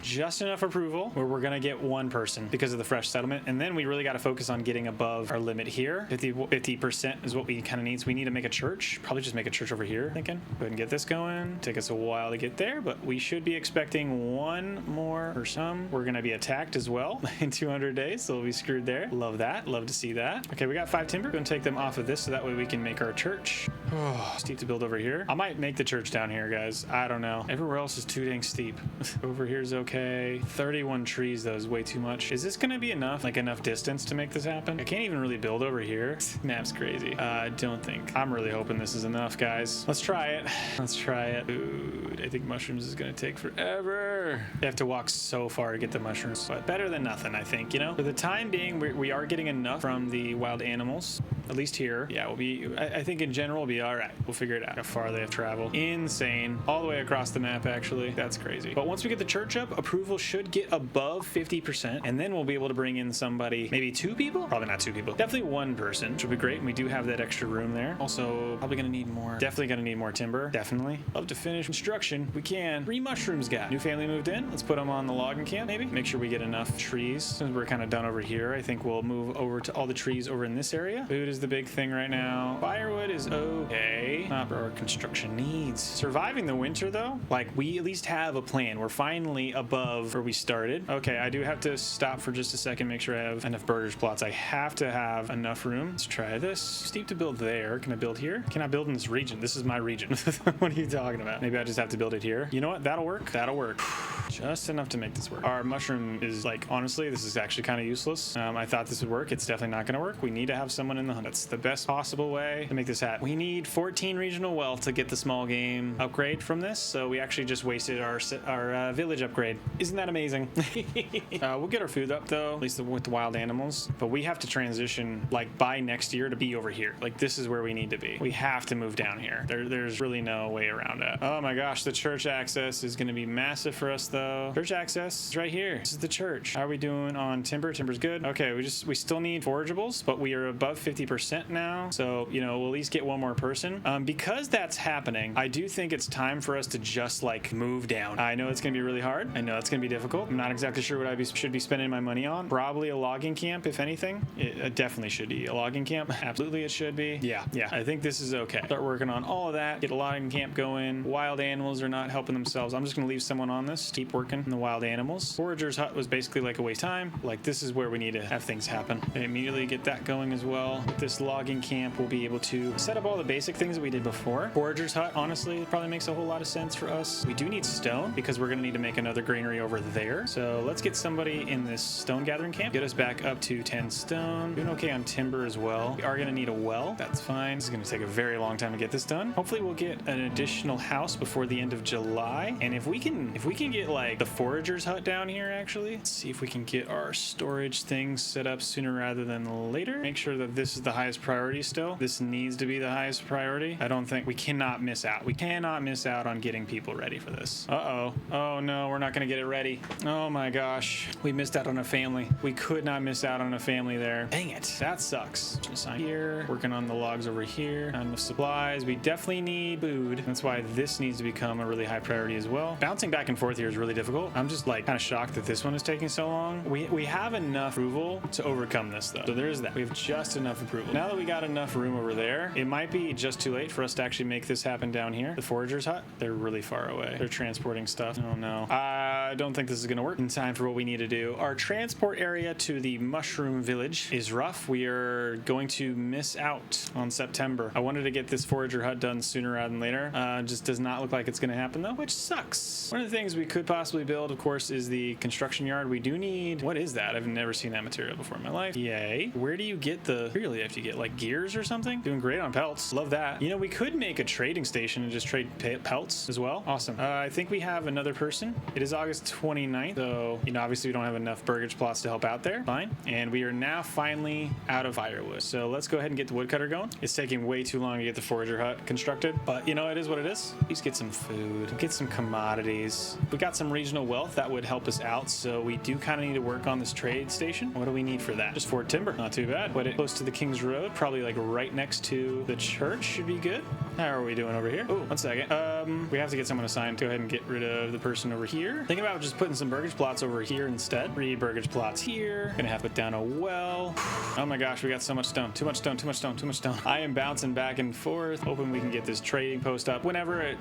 Speaker 1: approval where we're going to get one person because of the fresh settlement. And then we really got to focus on getting above our limit here. 50% is what we kind of need. So we need to make a church. church. Probably just make a church over here, thinking. Go ahead and get this going. Take us a while to get there, but we should be expecting one more or some. We're gonna be attacked as well in 200 days, so we'll be screwed there. Love that. Love to see that. Okay, we got 5 timber. Gonna take them off of this so that way we can make our church. Oh, steep to build over here. I might make the church down here, guys. I don't know. Everywhere else is too dang steep. Over here's okay. 31 trees though is way too much. Is this gonna be enough? Like enough distance to make this happen? I can't even really build over here. Map's crazy. I don't think. I'm really hoping this is enough, guys. Let's try it. Let's try it. Dude, I think mushrooms is gonna take forever. You have to walk so far to get the mushrooms, but better than nothing, I think, you know? For the time being, we are getting enough from the wild animals. At least here. Yeah, we'll be, I think in general, we'll be all right. We'll figure it out. How far they have traveled. Insane. All the way across the map, actually. That's crazy. But once we get the church up, approval should get above 50%. And then we'll be able to bring in somebody, maybe 2 people? Probably not 2 people. Definitely 1 person, which would be great. And we do have that extra room there. Also, probably gonna need more. Definitely gonna need more timber. Definitely. Love to finish construction. We can. 3 mushrooms got. New family moved in. Let's put them on the logging camp, maybe. Make sure we get enough trees. Since we're kind of done over here, I think we'll move over to all the trees over in this area. Food is the big thing right now. Firewood is okay. Not for our construction needs. Surviving the winter though, like we at least have a plan. We're finally above where we started. Okay, I do have to stop for just a second, make sure I have enough burgers plots. I have to have enough room. Let's try this. Steep to build there. Can I build here? Can I build in this region? This is my region. What are you talking about? Maybe I just have to build it here. You know what? That'll work. That'll work. Just enough to make this work. Our mushroom is like, honestly, this is actually kind of useless. I thought this would work. It's definitely not going to work. We need to have someone in the hunt. That's the best possible way to make this happen. We need 14 regional wealth to get the small game upgrade from this. So we actually just wasted our village upgrade. Isn't that amazing? We'll get our food up though, at least with the wild animals. But we have to transition like by next year to be over here. Like this is where we need to be. We have to move down here. There's really no way around it. Oh my gosh, the church access is going to be massive for us though. Church access is right here. This is the church. How are we doing on timber? Timber's good. Okay, we still need forageables, but we are above 50% now. So, you know, we'll at least get one more person. Because that's happening, I do think it's time for us to just like move down. I know it's going to be really hard. I know it's going to be difficult. I'm not exactly sure what I should be spending my money on. Probably a logging camp, if anything. It definitely should be a logging camp. Absolutely it should be. Yeah. I think this is okay. Start working on all of that. Get a logging camp going. Wild animals are not helping themselves. I'm just going to leave someone on this. Keep working on the wild animals. Forager's hut was basically like a waste of time. Like this is where we need to have things happen. And immediately get that going as well. With this logging camp, we'll be able to set up all the basic things that we did before. Forager's hut, honestly, probably makes a whole lot of sense for us. We do need stone because we're going to need to make another granary over there. So let's get somebody in this stone gathering camp. Get us back up to 10 stone. Doing okay on timber as well. We are going to need a well. That's fine. This is going to take a very long time to get this done. Hopefully we'll get an additional house before the end of July. And if we can get like the forager's hut down here, actually, let's see if we can get our storage things set up sooner rather than later. Make sure that this is the highest priority still. This needs to be the highest priority. I don't think we cannot miss out. We cannot miss out on getting people ready for this. Uh-oh. Oh no, we're not going to get it ready. Oh my gosh. We missed out on a family. We could not miss out on a family there. Dang it. That sucks. Just sign here. Working on the logs over here. Not enough supplies. We definitely need food. That's why this needs to become a really high priority as well. Bouncing back and forth here is really difficult. I'm just like kind of shocked that this one is taking so long. We have enough approval to overcome this though. So there's that. We have just enough approval. Now that we got enough room over there, it might be just too late for us to actually make this happen down here. The forager's hut, they're really far away. They're transporting stuff. Oh no. I don't think this is going to work in time for what we need to do. Our transport area to the mushroom village is rough. We are going to miss out on September. I wanted to get this forager hut done sooner rather than later. Just does not look like it's going to happen though, which sucks. One of the things we could possibly build, of course, is the construction yard. We do need, what is that? I've never seen that material before in my life. Yay. Where do you get the, really have to get like gears or something? Doing great on pelts. Love that. You know, we could make a trading station and just trade pelts as well. Awesome. I think we have another person. It is August 29th. So, you know, obviously we don't have enough burgage plots to help out there. Fine. And we are now finally out of firewood. So let's go ahead and get the woodcutter going. It's taking way too long to get the forager hut constructed, but you know, it is what it is. Please get some food, get some commodities. We got some regional wealth that would help us out. So we do kind of need to work on this trade station. What do we need for that? Just 4 timber. Not too bad. Put it close to the King's Road, probably like right next to the church should be good. How are we doing over here? Oh, 1 second. We have to get someone assigned. Go ahead and get rid of the person over here. Think about just putting some burgage plots over here instead. 3 burgage plots here. Gonna have to put down a well. Oh my gosh, we got so much stone. Too much stone, too much stone, too much stone. I am bouncing back and forth, hoping we can get this trading post up whenever it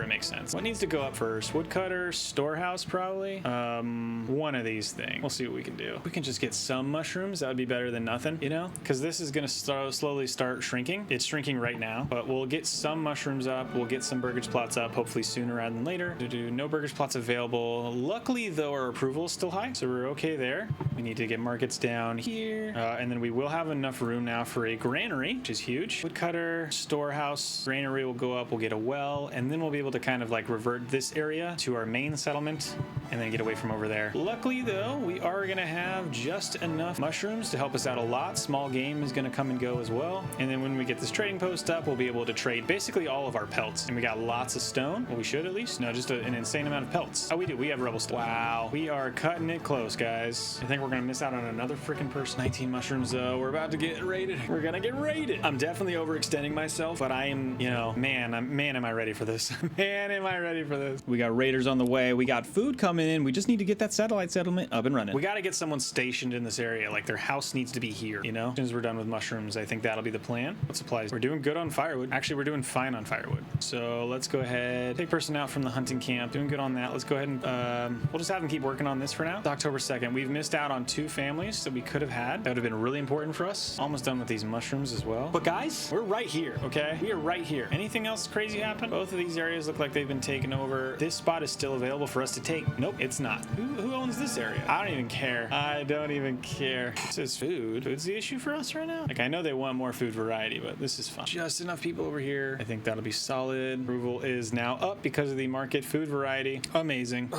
Speaker 1: makes sense. What needs to go up first? Woodcutter, storehouse, probably. One of these things. We'll see what we can do. We can just get some mushrooms. That would be better than nothing, you know? Because this is gonna slowly start shrinking. It's shrinking right now, but we'll get some mushrooms up. We'll get some burgage plots up, hopefully sooner rather than later. No burgage plots available. Luckily, though, our approval is still high, so we're okay there. We need to get markets down here, and then we will have enough room now for a granary, which is huge. Woodcutter, storehouse, granary will go up. We'll get a well, and then we'll be able to kind of like revert this area to our main settlement and then get away from over there. Luckily, though, we are going to have just enough mushrooms to help us out a lot. Small game is going to come and go as well. And then when we get this trading post up, we'll be able to trade basically all of our pelts. And we got lots of stone. Well, we should at least. No, just an insane amount of pelts. Oh, we do. We have rebel stone. Wow. We are cutting it close, guys. I think we're going to miss out on another freaking person. 19 mushrooms, though. We're about to get raided. We're going to get raided. I'm definitely overextending myself, but I am, you know, man, am I ready for this? Man, am I ready for this?
Speaker 2: We got raiders on the way. We got food coming in. We just need to get that satellite settlement up and running.
Speaker 1: We got to get someone stationed in this area. Like their house needs to be here, you know? As soon as we're done with mushrooms, I think that'll be the plan. What supplies? We're doing good on firewood. Actually, we're doing fine on firewood. So let's go ahead. Take person out from the hunting camp. Doing good on that. Let's go ahead and we'll just have them keep working on this for now. It's October 2nd. We've missed out on 2 families that we could have had. That would have been really important for us. Almost done with these mushrooms as well. But guys, we're right here, okay? We are right here. Anything else crazy happen? Both of these areas look like they've been taken over. This spot is still available for us to take. Nope, it's not. Who owns this area? I don't even care. I don't even care. This is food. Food's the issue for us right now. Like, I know they want more food variety, but this is fun. Just enough people over here. I think that'll be solid. Approval is now up because of the market food variety. Amazing.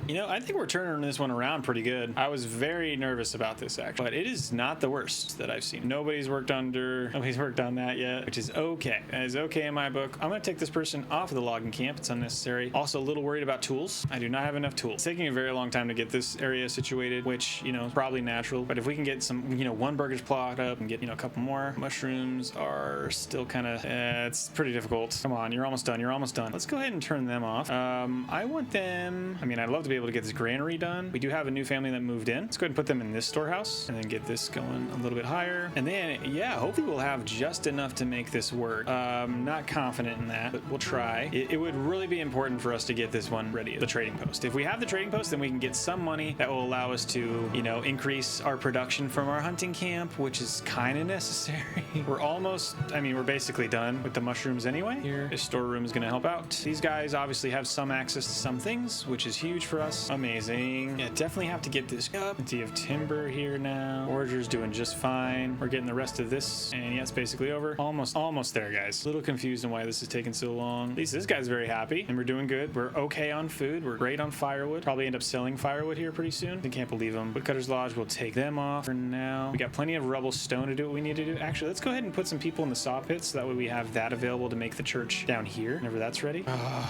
Speaker 1: You know, I think we're turning this one around pretty good. I was very nervous about this, actually, but it is not the worst that I've seen. Nobody's worked on that yet, which is okay. That is okay in my book. I'm going to take this person off of the logging camp. It's unnecessary. Also, a little worried about tools. I do not have enough tools. It's taking a very long time to get this area situated, which, you know, is probably natural. But if we can get some, you know, 1 burgage plot up and get, you know, a couple more, mushrooms are still kind of, it's pretty difficult. Come on, you're almost done. You're almost done. Let's go ahead and turn them off. I want them, I mean, I'd love to be able to get this granary done. We do have a new family that moved in. Let's go ahead and put them in this storehouse and then get this going a little bit higher. And then, yeah, hopefully we'll have just enough to make this work. Not confident in that, but we'll try. It would really be important for us to get this one ready, the trading post. If we have the trading post, then we can get some money that will allow us to, you know, increase our production from our hunting camp, which is kind of necessary. We're almost, I mean, we're basically done with the mushrooms anyway. Here, this storeroom is going to help out. These guys obviously have some access to some things, which is huge for us. Amazing. Yeah, definitely have to get this up. Plenty of timber here now. Forager's doing just fine. We're getting the rest of this, and yeah, it's basically over. Almost there, guys. A little confused on why this is taking so long. At least this guy's very happy, and we're doing good. We're okay on food. We're great on firewood. Probably end up selling firewood here pretty soon. I can't believe them. Woodcutter's Lodge, we'll take them off for now. We got plenty of rubble stone to do what we need to do. Actually, let's go ahead and put some people in the saw pits, so that way we have that available to make the church down here whenever that's ready.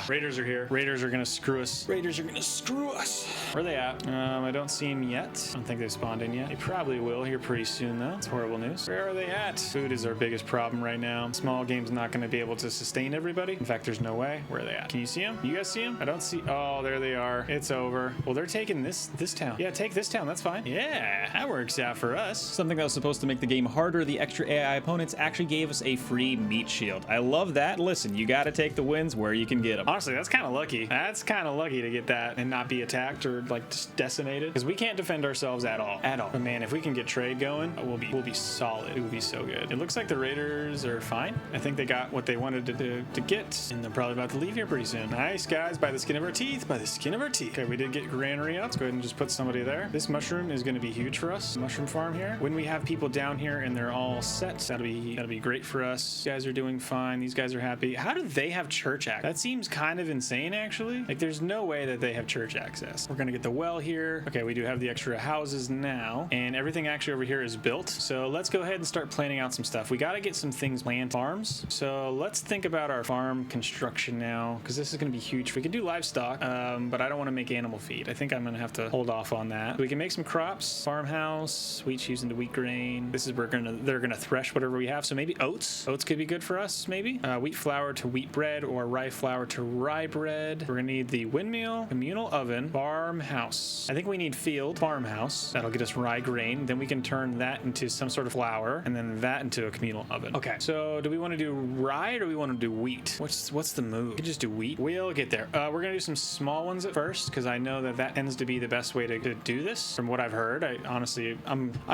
Speaker 1: Raiders are here. Raiders are gonna screw us. Raiders are gonna screw us. Where are they at? I don't see them yet. I don't think they've spawned in yet. They probably will here pretty soon, though. It's horrible news. Where are they at? Food is our biggest problem right now. Small game's not gonna be able to sustain everybody. In fact, there's no way. Where are they at? Can you see them? You guys see them? I don't see. Oh, there they are. It's over. Well, they're taking this town. Yeah, take this town. That's fine. Yeah, that works out for us.
Speaker 2: Something that was supposed to make the game harder, the extra AI opponents actually gave us a free meat shield. I love that. Listen, you got to take the wins where you can get them.
Speaker 1: Honestly, that's kind of lucky. That's kind of lucky to get that and not be attacked or like just decimated, because we can't defend ourselves at all. But man, if we can get trade going, we'll be solid. It would be so good. It looks like the Raiders are fine. I think they got what they wanted to get, and they're probably about to leave here pretty soon. Nice, guys. By the skin of our teeth. By the skin of our teeth. Okay, we did get granary up. Let's go ahead and just put somebody there. This mushroom is going to be huge for us. Mushroom farm here. When we have people down here and they're all set, that'll be great for us. These guys are doing fine. These guys are happy. How do they have church access? That seems kind of insane, actually. Like, there's no way that they have church access. We're going to get the well here. Okay, we do have the extra houses now, and everything actually over here is built. So let's go ahead and start planning out some stuff. We got to get some things planned. Farms. So let's think about our farm construction now, because this is going to be huge. We can do livestock, but I don't want to make animal feed. I think I'm going to have to hold off on that. We can make some crops. Farmhouse, wheat cheese into wheat grain. This is they're gonna thresh whatever we have. So maybe oats. Oats could be good for us. Maybe wheat flour to wheat bread, or rye flour to rye bread. We're gonna need the windmill, communal oven, farmhouse. I think we need field farmhouse. That'll get us rye grain. Then we can turn that into some sort of flour, and then that into a communal oven. Okay. So do we want to do rye or do we want to do wheat? What's the move? We could just do wheat. We'll get there. We're gonna do some small ones at first, because I know that tends to be the best way to do this from what I've heard.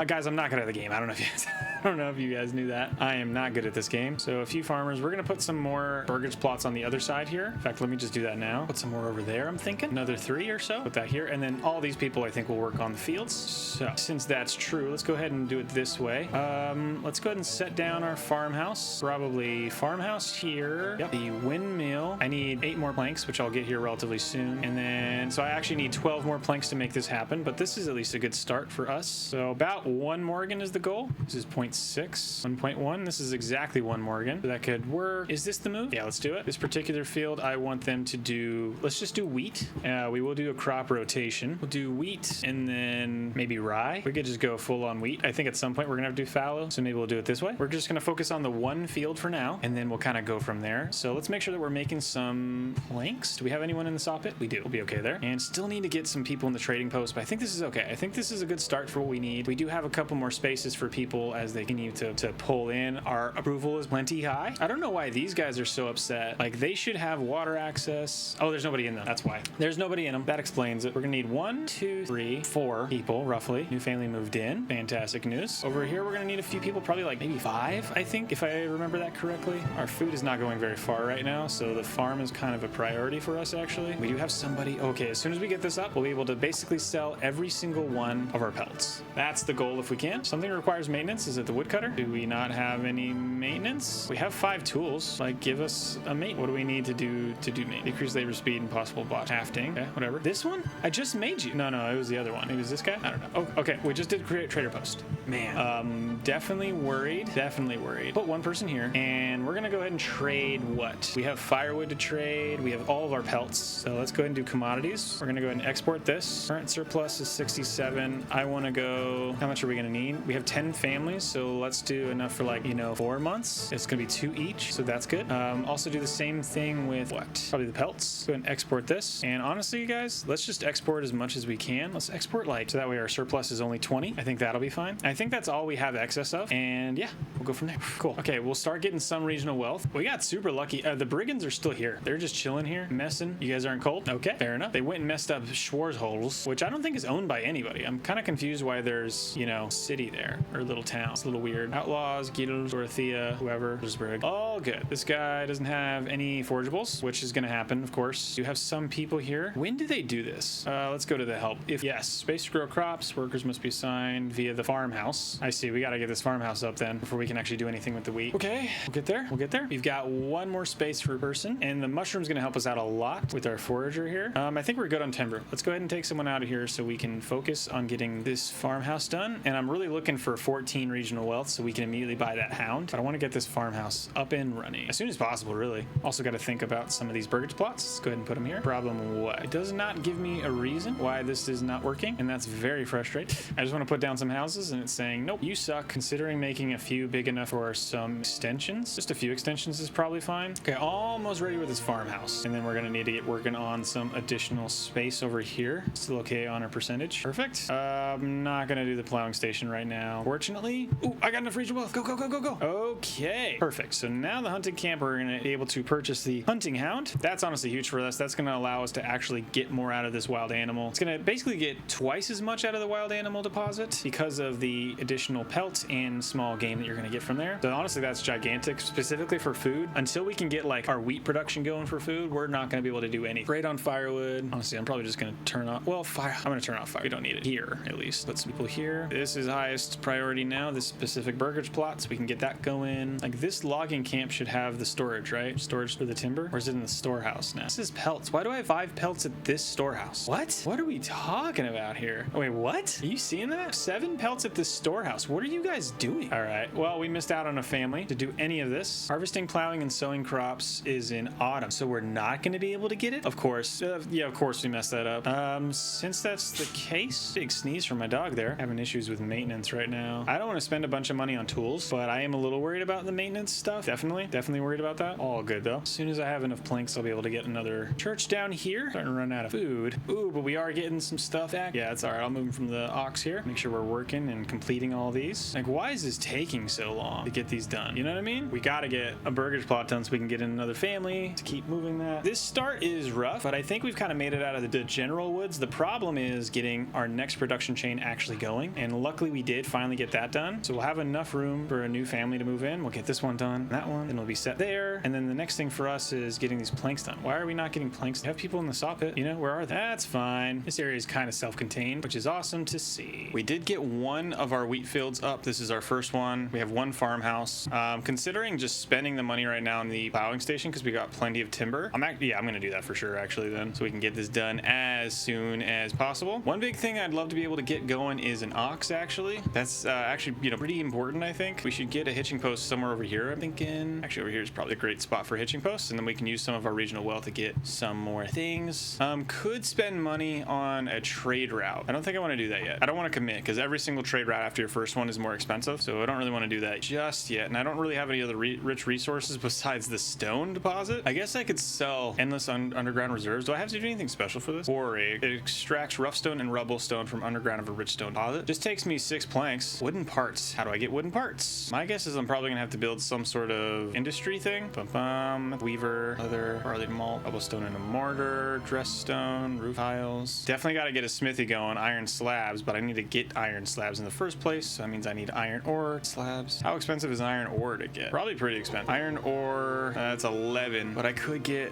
Speaker 1: Guys, I'm not good at the game. I don't know if you guys knew that. I am not good at this game. So a few farmers. We're gonna put some more burgage plots on the other side here. In fact, let me just do that now. Put some more over there, I'm thinking. Another 3 or so. Put that here. And then all these people I think will work on the fields. So since that's true, let's go ahead and do it this way. Let's go ahead and set down our farmhouse. Probably farmhouse here. Yep. The windmill. I need 8 more planks, which I'll get here relatively soon. And then, so I actually need 12 more planks to make this happen, but this is at least a good start for us. So about 1 Morgan is the goal. This is 0.6. 1.1. This is exactly 1 Morgan. So that could work. Is this the move? Yeah, let's do it. This particular field, I want them to do, let's just do wheat. We will do a crop rotation. We'll do wheat and then maybe rye. We could just go full on wheat. I think at some point we're gonna have to do fallow, so maybe we'll do it this way. We're just gonna focus on the 1 field for now, and then we'll kind of go from there. So let's make sure that we're making some planks. Do we have anyone in the saw pit? We do. We'll be okay there. And still need to get some people in the trading post, but I think this is okay. I think this is a good start for what we need. We do have a couple more spaces for people as they continue to pull in. Our approval is plenty high. I don't know why these guys are so upset. Like, they should have water access. Oh, there's nobody in them. That's why. There's nobody in them. That explains it. We're gonna need 1, 2, 3, 4 people, roughly. New family moved in. Fantastic news. Over here, we're gonna need a few people, probably like maybe 5, I think, if I remember that correctly. Our food is not going very far right now, so the farm is kind of a priority for us, actually. We do have somebody. Okay, as soon as we get this up, we'll be able to basically sell every single one of our pelts. That's the goal if we can. Something that requires maintenance. Is it the woodcutter? Do we not have any maintenance? We have 5 tools. Like, give us a mate. What do we need to do maintenance? Decrease labor speed and possible bot hafting. Okay, whatever. This one? I just made you. No, it was the other one. It was this guy? I don't know. Oh, okay. We just did create trader post. Man. Definitely worried. Definitely worried. Put 1 person here, and we're gonna go ahead and trade what? We have firewood to trade. We have all of our pelts. So let's go ahead and do commodities. We're gonna go ahead and export this. Current surplus is 67. I want to go. How much are we gonna need? We have 10 families, so let's do enough for 4 months. It's gonna be 2 each, so that's good. Also do the same thing with what? Probably the pelts. Go ahead and export this. And honestly, you guys, let's just export as much as we can. Let's export so that way our surplus is only 20. I think that'll be fine. I think that's all we have excess of. And yeah, we'll go from there. Cool. Okay, we'll start getting some regional wealth. We got super lucky. The brigands are still here. They're just chilling here, messing. You guys aren't cold? Okay, fair enough. They went and messed up Schwarzholz, which I don't think is owned by anybody. I'm kind of confused why there's, city there, or little town. It's a little weird. Outlaws, Guild, Dorothea, whoever. All good. This guy doesn't have any forgeables, which is going to happen, of course. You have some people here. When do they do this? Let's go to the help. If yes, space to grow crops, workers must be assigned via the farmhouse. I see. We got to get this farmhouse up then before we can actually do anything with the wheat. Okay, we'll get there. We'll get there. We've got 1 more space per person, and the mushroom's going to help us out a lot with our forager here. I think we're good on timber. Let's go ahead and take someone out of here so we can focus on getting this farmhouse done. And I'm really looking for 14 regional wealth so we can immediately buy that hound. But I want to get this farmhouse up and running as soon as possible, really. Also got to think about some of these burgage plots. Let's go ahead and put them here. Problem what? It does not give me a reason why this is not working, and that's very frustrating. I just want to put down some houses, and it's saying, nope, you suck. Considering making a few big enough for some extensions. Just a few extensions is probably fine. Okay, almost ready with this farmhouse. And then we're going to need to get working on some additional space over here. Still okay on our percentage. Perfect. I'm not going to do the plowing station right now. Fortunately, ooh, I got enough regional wealth. Go, go, go, go, go. Okay, perfect. So now the hunting camp, we're going to be able to purchase the hunting hound. That's honestly huge for us. That's going to allow us to actually get more out of this wild animal. It's going to basically get twice as much out of the wild animal deposit because of the additional pelt and small game that you're going to get from there. So honestly, that's gigantic, specifically for food. Until we can get our wheat production going for food, we're not going to be able to do anything. Great on firewood. Honestly, I'm probably just going to turn off, well, fire. I'm going to turn off fire. We don't need it here, at least. Put some people here. This is highest priority now. This specific burgage plot so we can get that going. Like this logging camp should have the storage, right? Storage for the timber, or is it in the storehouse now? This is pelts. Why do I have 5 pelts at this storehouse? What are we talking about here? Oh, wait, what? Are you seeing that? 7 pelts at this storehouse. What are you guys doing? All right, well, we missed out on a family to do any of this. Harvesting, plowing, and sowing crops is in autumn, so we're not going to be able to get it? Of course. Yeah, of course we messed that up. Since that's the case, big sneeze from my dog there. Having issues with maintenance right now. I don't want to spend a bunch of money on tools, but I am a little worried about the maintenance stuff. Definitely worried about that. All good though. As soon as I have enough planks, I'll be able to get another church down here. Starting to run out of food. Ooh, but we are getting some stuff back. Yeah, it's all right. I'll move them from the ox here. Make sure we're working and completing all these. Like, why is this taking so long to get these done? You know what I mean? We got to get a burgage plot done so we can get in another family to keep moving that. This start is rough, but I think we've kind of made it out of the general woods. The problem is getting our next production chain actually going, and luckily we did finally get that done. So we'll have enough room for a new family to move in. We'll get this one done, that one, then we'll be set there. And then the next thing for us is getting these planks done. Why are we not getting planks? We have people in the saw pit, you know, where are they? That's fine. This area is kind of self-contained, which is awesome to see. We did get one of our wheat fields up. This is our first one. We have one farmhouse. Considering just spending the money right now on the plowing station because we got plenty of timber. I'm gonna do that for sure actually then, so we can get this done as soon as possible. One big thing I'd love to be able to get going is an ox actually. That's actually, you know, pretty important. I think we should get a hitching post somewhere over here. I'm thinking actually over here is probably a great spot for hitching posts, and then we can use some of our regional wealth to get some more things. Could spend money on a trade route. I don't think I want to do that yet. I don't want to commit because every single trade route after your first one is more expensive, so I don't really want to do that just yet. And I don't really have any other rich resources besides the stone deposit. I guess I could sell endless underground reserves. Do I have to do anything special for this? Or it extracts rough stone and rubble stone from underground of a rich stone deposit. Just takes me 6 planks. Wooden parts. How do I get wooden parts? My guess is I'm probably gonna have to build some sort of industry thing. Weaver, leather, barley malt, cobblestone and a mortar, dress stone, roof tiles. Definitely got to get a smithy going. Iron slabs, but I need to get iron slabs in the first place, so that means I need iron ore slabs. How expensive is iron ore to get? Probably pretty expensive. Iron ore, that's 11, but I could get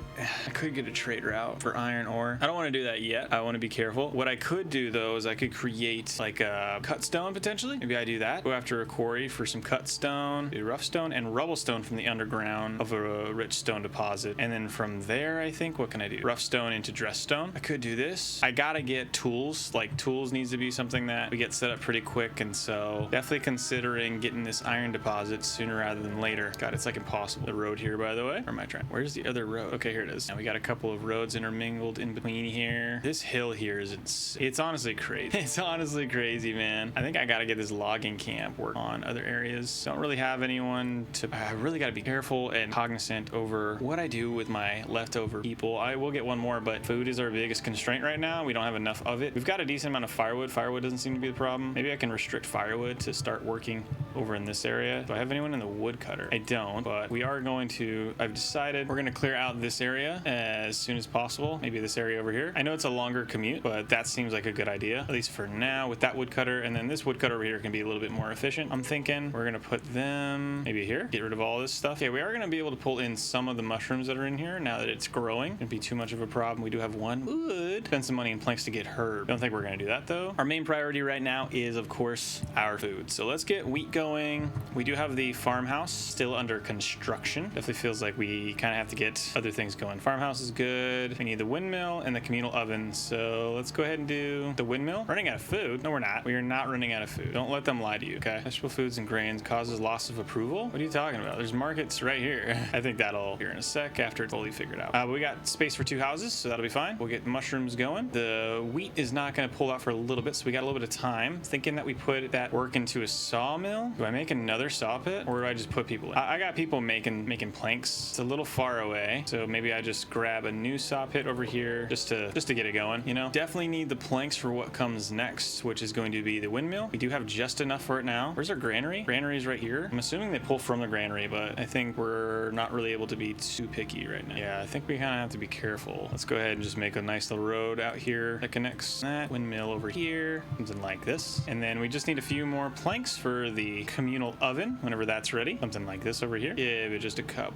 Speaker 1: a trade route for iron ore. I don't want to do that yet. I want to be careful. What I could do though is I could create like a cut stone potentially. Maybe I do that. Go after a quarry for some cut stone, do rough stone and rubble stone from the underground of a rich stone deposit, and then from there I think what can I do? Rough stone into dress stone. I could do this. I gotta get tools. Like tools needs to be something that we get set up pretty quick, and so definitely considering getting this iron deposit sooner rather than later. God, it's like impossible. The road here, by the way. Where am I trying? Where's the other road? Okay, here it is. Now we got a couple of roads intermingled in between here. This hill here is it's honestly crazy. It's honestly crazy, man. I think I gotta get this logging camp work on other areas. Don't really have anyone to. I really gotta be careful and cognizant over what I do with my leftover people. I will get one more, but food is our biggest constraint right now. We don't have enough of it. We've got a decent amount of firewood. Firewood doesn't seem to be the problem. Maybe I can restrict firewood to start working over in this area. Do I have anyone in the woodcutter? I don't, but we are going to, I've decided we're going to clear out this area as soon as possible. Maybe this area over here. I know it's a longer commute, but that seems like a good idea, at least for now with that woodcutter. And then this woodcutter over here can be a little bit more efficient. I'm thinking we're going to put them maybe here, get rid of all this stuff. Okay, we are going to be able to pull in some of the mushrooms that are in here now that it's growing. It'd be too much of a problem. We do have one wood. Spend some money in planks to get herb. Don't think we're going to do that though. Our main priority right now is of course our food. So let's get wheat going. We do have the farmhouse still under construction. Definitely feels like we kind of have to get other things going. Farmhouse is good. We need the windmill and the communal oven. So let's go ahead and do the windmill. Running out of food? No, we're not. We are not running out of food. Don't let them lie to you, okay? Vegetable foods and grains causes loss of approval. What are you talking about? There's markets right here. I think that'll here in a sec after it's fully figured out. But we got space for 2 houses, so that'll be fine. We'll get mushrooms going. The wheat is not going to pull out for a little bit, so we got a little bit of time. Thinking that we put that work into a sawmill. Do I make another saw pit, or do I just put people in? I got people making planks. It's a little far away, so maybe I just grab a new saw pit over here just to get it going. You know, definitely need the planks for what comes next, which is going to be the windmill. We do have just enough for it now. Where's our granary? Granary is right here. I'm assuming they pull from the granary, but I think we're not really able to be too picky right now. Yeah, I think we kind of have to be careful. Let's go ahead and just make a nice little road out here that connects that windmill over here, something like this. And then we just need a few more planks for the communal oven whenever that's ready. Something like this over here. Give it just a couple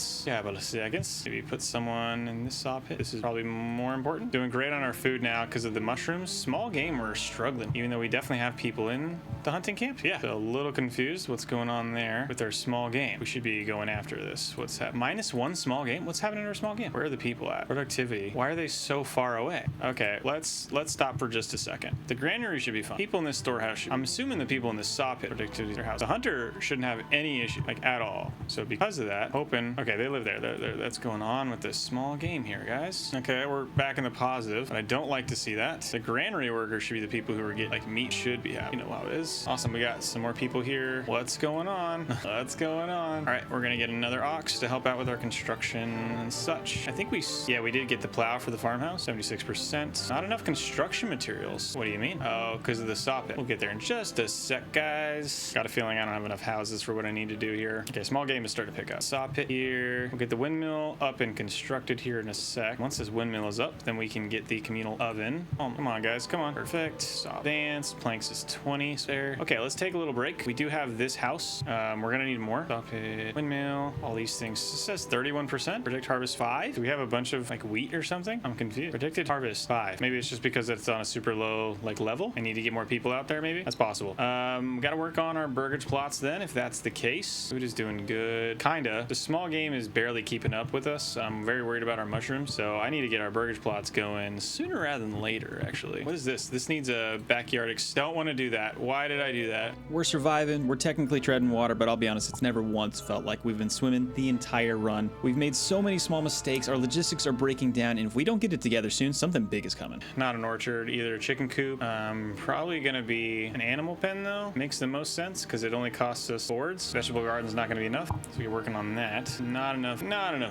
Speaker 1: of seconds. Maybe put someone in this saw pit. This is probably more important. Doing great on our food now because of the mushrooms. Small game, we're struggling, even though we definitely have people in the hunting camp. Yeah, so a
Speaker 2: little confused what's going on there with our small game. We should be going after this. What's that? -1 small game? What's happening in our small game? Where are the people at? Productivity. Why are they so far away? Okay, let's stop for just a second. The granary should be fine. People in this storehouse should. I'm assuming the people in this saw pit productivity their house. The hunter shouldn't have any issue, like at all. So because of that, hoping. Okay, they live there. That's going on with this small game here, guys. Okay, we're back in the positive, and I don't like to see that. The granary workers should be the people who are getting like meat should be happy. You know how it is. Awesome, we got some more people here. What's going on? What's going on? All right, we're gonna get another ox to help out with our construction and such. I think we did get the plow for the farmhouse, 76%. Not enough construction materials. What do you mean? Oh, because of the saw pit. We'll get there in just a sec, guys. Got a feeling I don't have enough houses for what I need to do here. Okay, small game is starting to pick up. Saw pit here. We'll get the windmill up and constructed here in a sec. Once this windmill is up, then we can get the communal oven. Oh, come on, guys. Come on. Perfect. Saw advanced. Planks is 20. There. Okay, let's take a little break. We do have this house. We're gonna need more. Saw pit, windmill, all these things. It says 31%. Predict harvest 5. Do we have a bunch of like wheat or something? I'm confused. Predicted harvest 5. Maybe it's just because it's on a super low like level. I need to get more people out there. Maybe that's possible. Got to work on our burgage plots then, if that's the case. Food is doing good. Kinda. The small game is barely keeping up with us. I'm very worried about our mushrooms, so I need to get our burgage plots going sooner rather than later. Actually, what is this? This needs a backyard. Don't want to do that. Why did I do that?
Speaker 1: We're surviving. We're technically treading water, but I'll be honest, it's never once felt like we've been swimming the entire run. We've made so many small mistakes. Our logistics are breaking down, and if we don't get it together soon, something big is coming.
Speaker 2: Not an orchard, either a chicken coop. Probably gonna be an animal pen though. Makes the most sense because it only costs us boards. Vegetable garden's not gonna be enough, so we're working on that. Not enough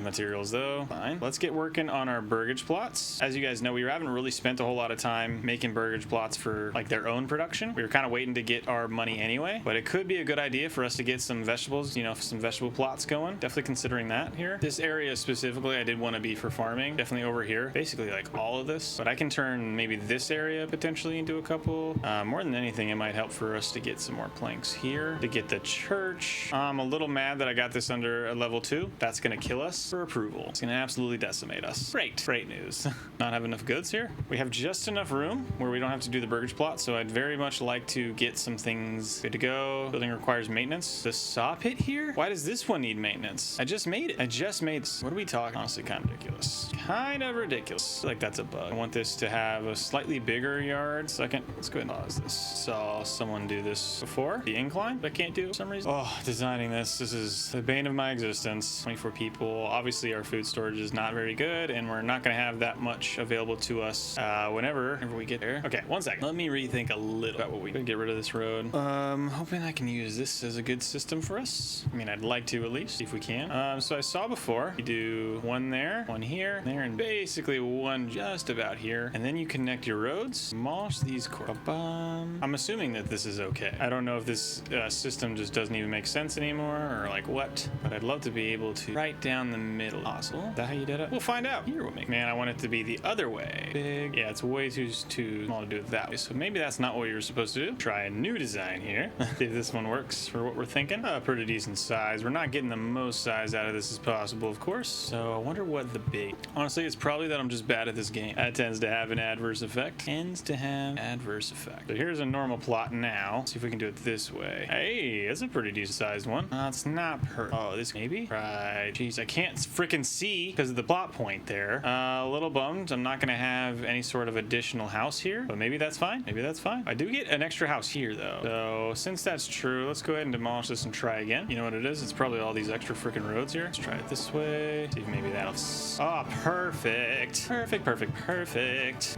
Speaker 2: materials though. Fine. Let's get working on our burgage plots. As you guys know, we haven't really spent a whole lot of time making burgage plots for like their own production. We were kind of waiting to get our money anyway, but it could be a good idea for us to get some vegetables, you know, some vegetable plots going. Definitely considering that here. This area specifically, I did want to be for farming. Definitely over here. Basically like all of this, but I can turn maybe this area potentially into a couple. More than anything, it might help for us to get some more planks here to get the church. I'm a little mad that I got this under a level 2. That's gonna kill us for approval. It's gonna absolutely decimate us. Great news. Not have enough goods here. We have just enough room where we don't have to do the burgage plot, so I'd very much like to get some things good to go. Building requires maintenance. The saw pit here? Why does this one need maintenance? I just made it. What are we talking? Honestly, kind of ridiculous. Kind of ridiculous. I feel like that's a bug. I want this to have a slightly bigger yard. Second, let's go ahead and pause this. Saw someone do this before. The incline, but I can't do it for some reason. Oh, designing this is the bane of my existence. 24 people. Obviously, our food storage is not very good, and we're not going to have that much available to us whenever we get there. Okay, one second. Let me rethink a little about what we can get rid of this road. Hoping I can use this as a good system for us. I mean, I'd like to at least, if we can. So I saw before, you do one there, one here, there, and basically one just about here. And then you connect your roads, demolish these I'm assuming that this is okay. I don't know if this system just doesn't even make sense anymore or like what, but I'd love to be able to right down the middle. Awesome. Is that how you did it? We'll find out. Here we'll make. Man, I want it to be the other way. Big. Yeah, it's way too small to do it that way. So maybe that's not what you were supposed to do. Try a new design here. See if this one works for what we're thinking. Pretty decent size. We're not getting the most size out of this as possible, of course. So I wonder what the big. Honestly, it's probably that I'm just bad at this game. That tends to have an adverse effect. So here's a normal plot now. Let's see if we can do it this way. Hey, that's a pretty decent sized one. It's not oh, this maybe? Right. Jeez, I can't freaking see because of the plot point there. A little bummed. I'm not going to have any sort of additional house here, but maybe that's fine. I do get an extra house here though. So since that's true, let's go ahead and demolish this and try again. You know what it is? It's probably all these extra freaking roads here. Let's try it this way. See if maybe that'll. Oh, perfect.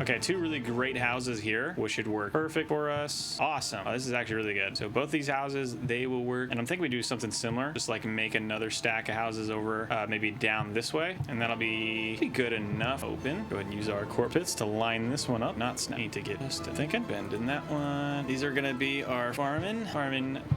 Speaker 2: Okay, 2 really great houses here, which should work perfect for us. Awesome. Oh, this is actually really good. So both these houses, they will work. And I'm thinking we do something similar, just like make another stack of houses over maybe down this way, and that'll be good enough. Open. Go ahead and use our core pits to line this one up. Not snap. Need to get us to thinking. Bend in that one. These are gonna be our farming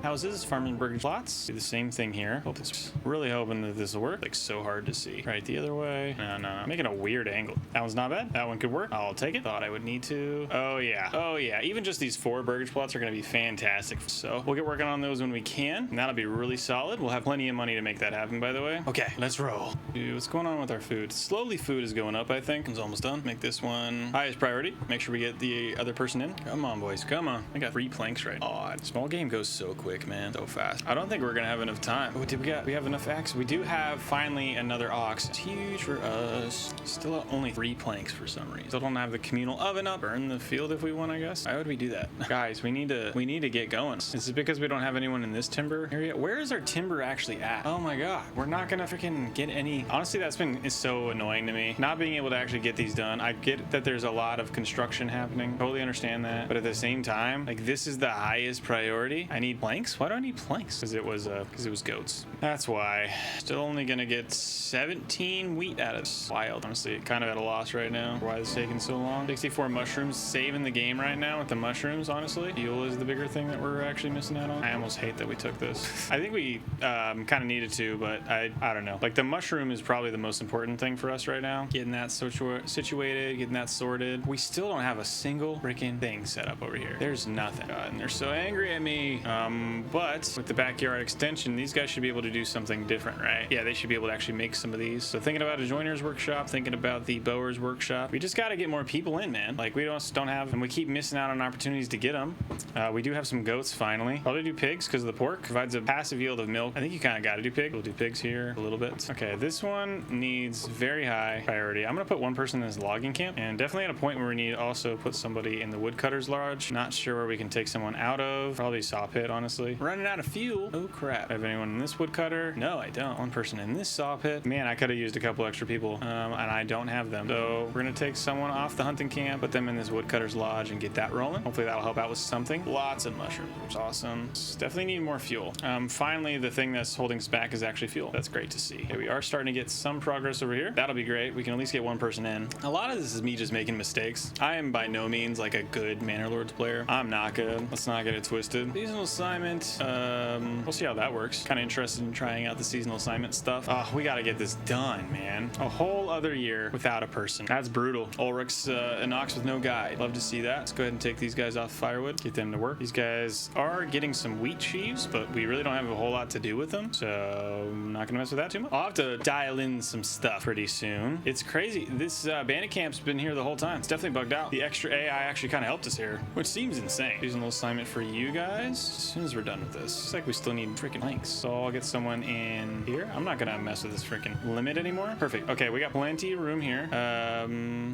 Speaker 2: houses, farming burgage plots. Do the same thing here. Hope this. Really hoping that this will work. Like so hard to see. Right the other way. No. Making a weird angle. That one's not bad. That one could work. I'll take it. Thought I would need to. Oh yeah. Even just these 4 burgage plots are gonna be fantastic. So we'll get working on those when we can. And that'll be really solid. We'll have plenty of money to make that happen, by the way. Okay, let's roll. Dude, what's going on with our food? Slowly food is going up, I think. It's almost done. Make this one highest priority. Make sure we get the other person in. Come on, boys. Come on. I got 3 planks right. Odd. Small game goes so quick, man. So fast. I don't think we're gonna have enough time. Oh, we have enough X? We do have finally another ox. It's huge for us. Still only 3 planks for some reason. Still don't have the communal oven up. Burn the field if we want, I guess. Why would we do that? Guys, we need to get going. Is it because we don't have anyone in this timber area? Where is our timber actually at? Oh my god. We're not gonna freaking get any. Honestly, is so annoying to me. Not being able to actually get these done. I get that there's a lot of construction happening. Totally understand that. But at the same time, like, this is the highest priority. I need planks. Why do I need planks? Because it was goats. That's why. Still only gonna get 17 wheat out of this. Wild. Honestly, kind of at a loss right now. Why it's taking so long? 64 mushrooms. Saving the game right now with the mushrooms, honestly. Fuel is the bigger thing that we're actually missing out on. I almost hate that we took this. I think we kind of needed to, but I don't know. Like, the mushroom is probably the most important thing for us right now. Getting that situated, getting that sorted. We still don't have a single freaking thing set up over here. There's nothing. God, and they're so angry at me. But with the backyard extension, these guys should be able to do something different, right? Yeah, they should be able to actually make some of these. So thinking about a joiner's workshop, thinking about the bower's workshop. We just got to get more people in, man. Like, we don't have, and we keep missing out on opportunities to get them. We do have some goats finally. Probably do pigs because the pork provides a passive yield of milk. I think you kind of got to do pig. We'll do pigs here a little bit. Okay, this one needs very high priority. I'm gonna put one person in this logging camp, and definitely at a point where we need to also put somebody in the woodcutter's lodge. Not sure where we can take someone out of. Probably saw pit, honestly. Running out of fuel. Oh crap. Do I have anyone in this woodcutter? No, I don't. One person in this saw pit. Man, I could have used a couple extra people, and I don't have them. So we're gonna take someone off the hunting camp, put them in this woodcutter's lodge, and get that rolling. Hopefully that'll help out with something. Lots of mushrooms, which is awesome. Definitely need more fuel. Finally, the thing that's holding us back is actually fuel. That's great to see. Okay, we are starting to get some progress over here. That'll be great. We can at least get one person in. A lot of this is me just making mistakes. I am by no means like a good Manor Lords player. I'm not good. Let's not get it twisted. Seasonal assignment. We'll see how that works. Kind of interested in trying out the seasonal assignment stuff. Oh, we got to get this done, man. A whole other year without a person. That's brutal. Ulrich's an ox with no guide. Love to see that. Let's go ahead and take these guys off firewood. Get them to work. These guys are getting some wheat sheaves, but we really don't have a whole lot to do with them. So I'm not going to mess with that too much. I'll have to dial in some stuff pretty soon. It's crazy. This bandit camp's been here the whole time. It's definitely bugged out. The extra AI actually kind of helped us here, which seems insane. Seasonal assignment for you guys as soon as we're done with this. Looks like we still need freaking links. So I'll get someone in here. I'm not going to mess with this freaking limit anymore. Perfect. Okay, we got plenty of room here.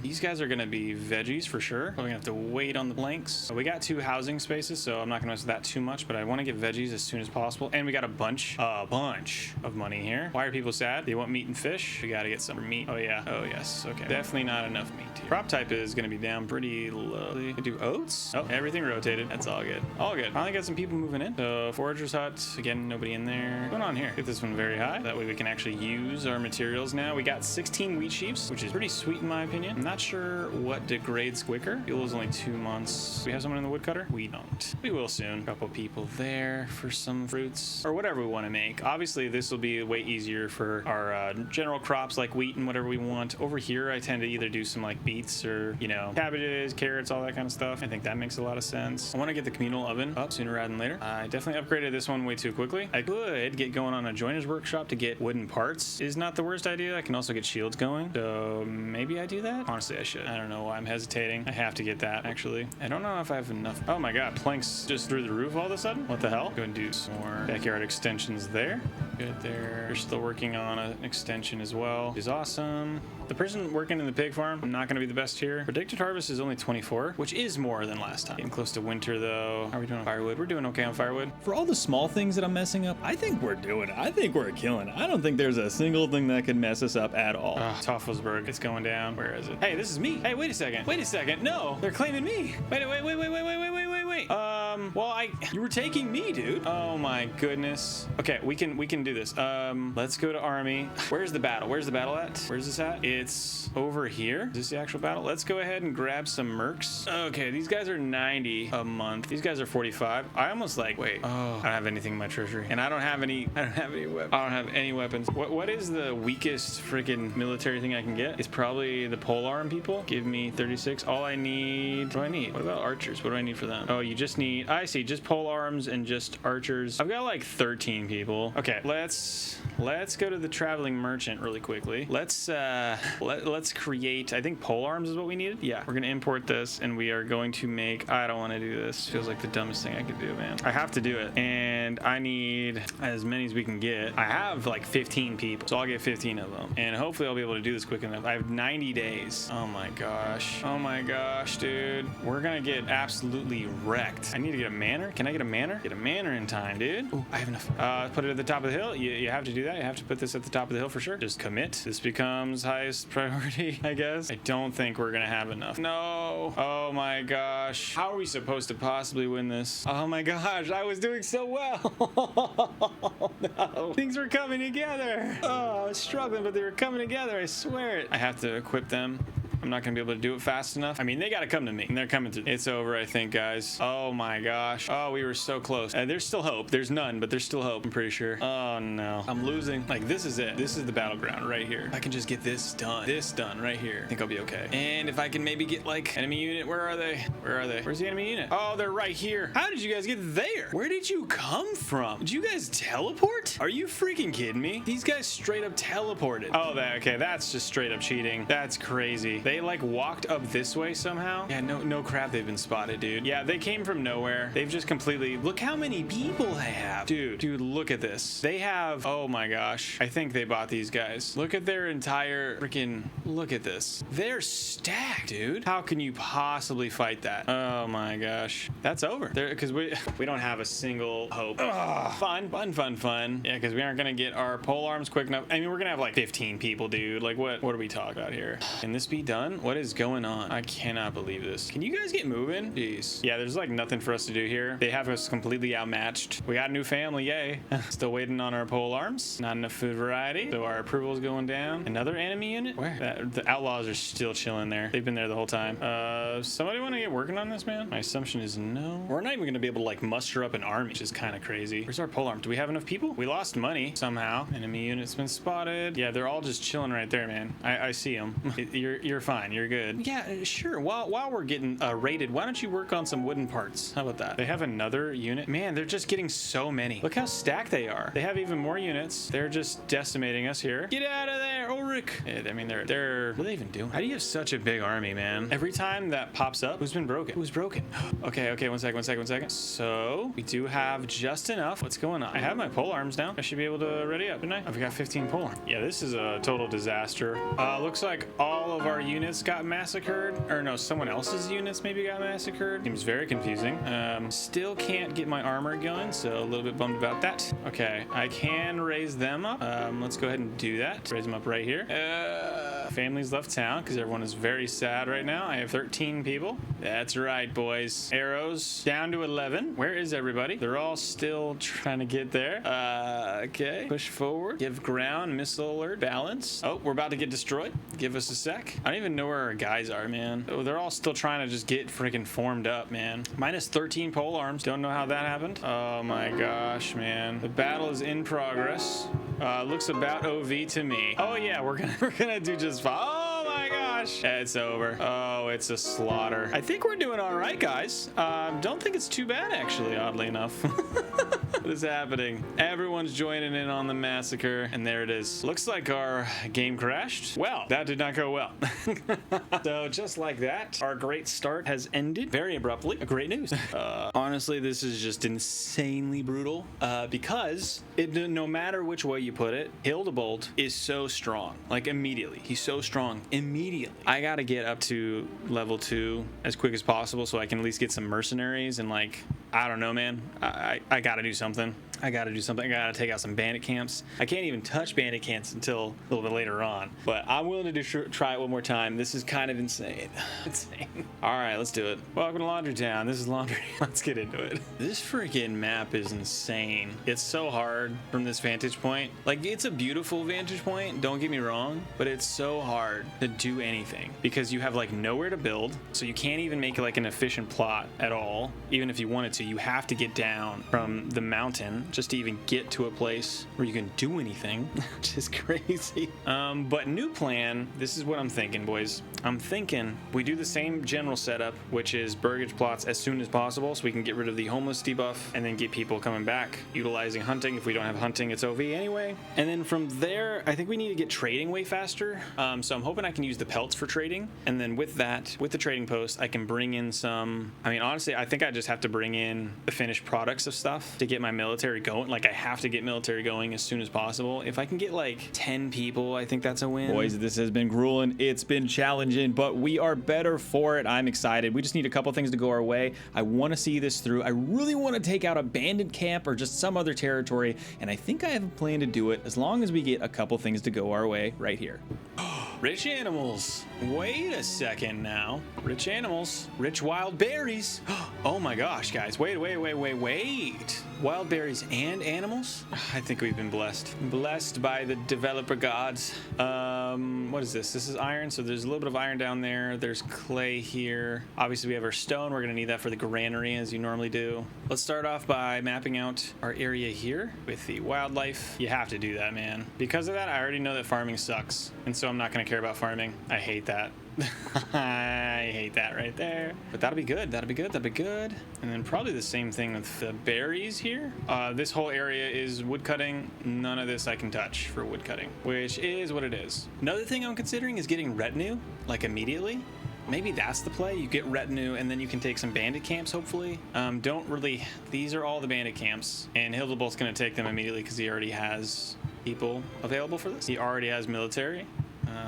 Speaker 2: These guys are going to be veggies for sure. We're going to have to wait on the blanks. We got 2 housing spaces, so I'm not going to mess with that too much, but I want to get veggies as soon as possible. And we got a bunch of money here. Why are people sad? They want meat and fish. We got to get some meat. Oh yeah. Oh yes. Okay. Definitely not enough meat here. Crop type is going to be down pretty low. We do oats. Oh, everything rotated. That's all good. All good. Finally got some people moving in. So forager's hut. Again, nobody in there. What's going on here? Get this one very high. That way we can actually use our materials now. We got 16 wheat sheaves, which is pretty sweet in my opinion. I'm not sure what degrades quicker. Fuel is only 2 months. We have someone in the woodcutter? We don't. We will soon. Couple people there for some fruits or whatever we want to make. Obviously, this will be way easier for our general crops like wheat and whatever we want. Over here, I tend to either do some like beets or, you know, cabbages, carrots, all that kind of stuff. I think that makes a lot of sense. I want to get the communal oven up sooner rather than later. I definitely upgraded this one way too quickly. I could get going on a joiner's workshop to get wooden parts. Is not the worst idea. I can also get shields going. So maybe I do that? Honestly, I should. I don't know why I'm hesitating. I have to get that, actually. I don't know if I have enough. Oh my god, planks just through the roof all of a sudden? What the hell? Go and do some more backyard extensions there. Good there. We're still working on an extension as well. Is awesome. The person working in the pig farm, I'm not going to be the best here. Predicted harvest is only 24, which is more than last time. Getting close to winter though. How are we doing on firewood? We're doing okay on firewood.
Speaker 1: For all the small things that I'm messing up, I think we're doing it. I think we're killing it. I don't think there's a single thing that can mess us up at all.
Speaker 2: Toffelsberg, it's going down. Where is it? Hey, this is me. Hey, wait a second. Wait a second. No, they're claiming me. Wait. Well, you were taking me, dude. Oh my goodness. Okay, we can do this. Let's go to army. Where's the battle? Where's the battle at? Where's this at? It's over here. Is this the actual battle? Let's go ahead and grab some mercs. Okay, these guys are 90 a month. These guys are 45. I almost like, wait. Oh, I don't have anything in my treasury. And I don't have any weapons. I don't have any weapons. What is the weakest freaking military thing I can get? It's probably the polearm people. Give me 36. All I need. What do I need? What about archers? What do I need for them? Oh, you just need I see. Just pole arms and just archers. I've got like 13 people. Okay, let's go to the traveling merchant really quickly. Let's create, I think pole arms is what we needed. Yeah, we're gonna import this and we are going to make, I don't want to do this. Feels like the dumbest thing I could do, man. I have to do it. And I need as many as we can get. I have like 15 people, so I'll get 15 of them. And hopefully I'll be able to do this quick enough. I have 90 days. Oh my gosh. Oh my gosh, dude. We're gonna get absolutely wrecked. I need to get a manor. Can I get a manor? Get a manor in time, dude. Oh, I have enough. Put it at the top of the hill. You have to do that. You have to put this at the top of the hill for sure. Just commit. This becomes highest priority, I guess. I don't think we're gonna have enough. No. Oh my gosh. How are we supposed to possibly win this? Oh my gosh. I was doing so well. No. Things were coming together. Oh, I was struggling, but they were coming together. I swear it. I have to equip them. I'm not gonna be able to do it fast enough. I mean, they gotta come to me, and they're coming through. It's over, I think, guys. Oh my gosh. Oh, we were so close. There's still hope. There's none, but there's still hope, I'm pretty sure. Oh no, I'm losing. Like, this is it. This is the battleground right here. If I can just get this done right here, I think I'll be okay. And if I can maybe get like enemy unit, where are they? Where are they? Where's the enemy unit? Oh, they're right here. How did you guys get there? Where did you come from? Did you guys teleport? Are you freaking kidding me? These guys straight up teleported. Oh, okay, that's just straight up cheating. That's crazy. They like walked up this way somehow. Yeah, no crap, they've been spotted, dude. Yeah, they came from nowhere. They've just completely, look how many people they have. Dude, look at this. They have, oh my gosh, I think they bought these guys. Look at their entire freaking, look at this. They're stacked, dude. How can you possibly fight that? Oh my gosh. That's over. Because we don't have a single hope. Ugh. Fun. Yeah, because we aren't gonna get our pole arms quick enough. I mean, we're gonna have like 15 people, dude. Like, what are we talking about here? Can this be done? What is going on? I cannot believe this. Can you guys get moving? Jeez. Yeah, there's like nothing for us to do here. They have us completely outmatched. We got a new family, yay. Still waiting on our pole arms. Not enough food variety, so our approval is going down. Another enemy unit? Where? The outlaws are still chilling there. They've been there the whole time. Somebody want to get working on this, man? My assumption is no. We're not even gonna be able to like muster up an army, which is kind of crazy. Where's our pole arm? Do we have enough people? We lost money somehow. Enemy unit's been spotted. Yeah, they're all just chilling right there, man. I see them. You're fine. You're good. Yeah, sure. While we're getting raided, why don't you work on some wooden parts? How about that? They have another unit. Man, they're just getting so many. Look how stacked they are. They have even more units. They're just decimating us here. Get out of there, Ulrich. Yeah, I mean, they're what are they even doing? How do you have such a big army, man? Every time that pops up, who's been broken? Who's broken? Okay, one second. So we do have just enough. What's going on? I have my pole arms now. I should be able to ready up, didn't I? I've got 15 pole arms. Yeah, this is a total disaster. Looks like all of our units got massacred. Or no, someone else's units maybe got massacred. Seems very confusing. Still can't get my armor going, so a little bit bummed about that. Okay, I can raise them up. Let's go ahead and do that. Raise them up right here. Families left town because everyone is very sad right now. I have 13 people. That's right, boys. Arrows down to 11. Where is everybody? They're all still trying to get there. Okay. Push forward. Give ground. Missile alert. Balance. Oh, we're about to get destroyed. Give us a sec. I don't even know where our guys are, man. Oh, they're all still trying to just get freaking formed up, man. Minus 13 pole arms. Don't know how that happened. Oh my gosh, man. The battle is in progress. Looks about OV to me. Oh yeah, we're gonna do just fine. Oh my gosh. It's over. Oh, it's a slaughter. I think we're doing all right, guys. Don't think it's too bad, actually, oddly enough. What is happening? Everyone's joining in on the massacre, and there it is. Looks like our game crashed. Well, that did not go well. So just like that, our great start has ended very abruptly. Great news. Honestly, this is just insanely brutal because no matter which way you put it, Hildebold is so strong. Like immediately. He's so strong immediately. I gotta get up to level 2 as quick as possible so I can at least get some mercenaries and like, I don't know, man. I gotta do something. I gotta take out some bandit camps. I can't even touch bandit camps until a little bit later on, but I'm willing to try it one more time. This is kind of insane. All right, let's do it. Welcome to LaundryTown. This is Laundry. Let's get into it. This freaking map is insane. It's so hard from this vantage point. Like, it's a beautiful vantage point, don't get me wrong, but it's so hard to do anything because you have like nowhere to build, so you can't even make like an efficient plot at all. Even if you wanted to, you have to get down from the mountain just to even get to a place where you can do anything, which is crazy. But new plan, this is what I'm thinking, boys. I'm thinking we do the same general setup, which is burgage plots as soon as possible so we can get rid of the homeless debuff and then get people coming back, utilizing hunting. If we don't have hunting, it's OV anyway. And then from there, I think we need to get trading way faster. So I'm hoping I can use the pelts for trading. And then with that, with the trading post, I can bring in some, I mean, honestly, I think I just have to bring in the finished products of stuff to get my military going. Like I have to get military going as soon as possible. If I can get like 10 people, I think that's a win.
Speaker 1: Boys, this has been grueling. It's been challenging, but we are better for it. I'm excited. We just need a couple things to go our way. I want to see this through. I really want to take out a bandit camp or just some other territory, and I think I have a plan to do it as long as we get a couple things to go our way right here.
Speaker 2: Rich animals. Wait a second now. Rich animals. Rich wild berries. Oh my gosh, guys. Wait. Wild berries and animals? I think we've been blessed. Blessed by the developer gods. What is this? This is iron, so there's a little bit of iron down there. There's clay here. Obviously, we have our stone. We're going to need that for the granary, as you normally do. Let's start off by mapping out our area here with the wildlife. You have to do that, man. Because of that, I already know that farming sucks, and so I'm not going to care about farming. I hate that. I hate that right there. But that'll be good. That'll be good. And then probably the same thing with the berries here. This whole area is wood cutting. None of this I can touch for wood cutting, which is what it is. Another thing I'm considering is getting retinue, like immediately. Maybe that's the play. You get retinue and then you can take some bandit camps, hopefully. These are all the bandit camps, and Hildebolt's going to take them immediately because he already has people available for this. He already has military.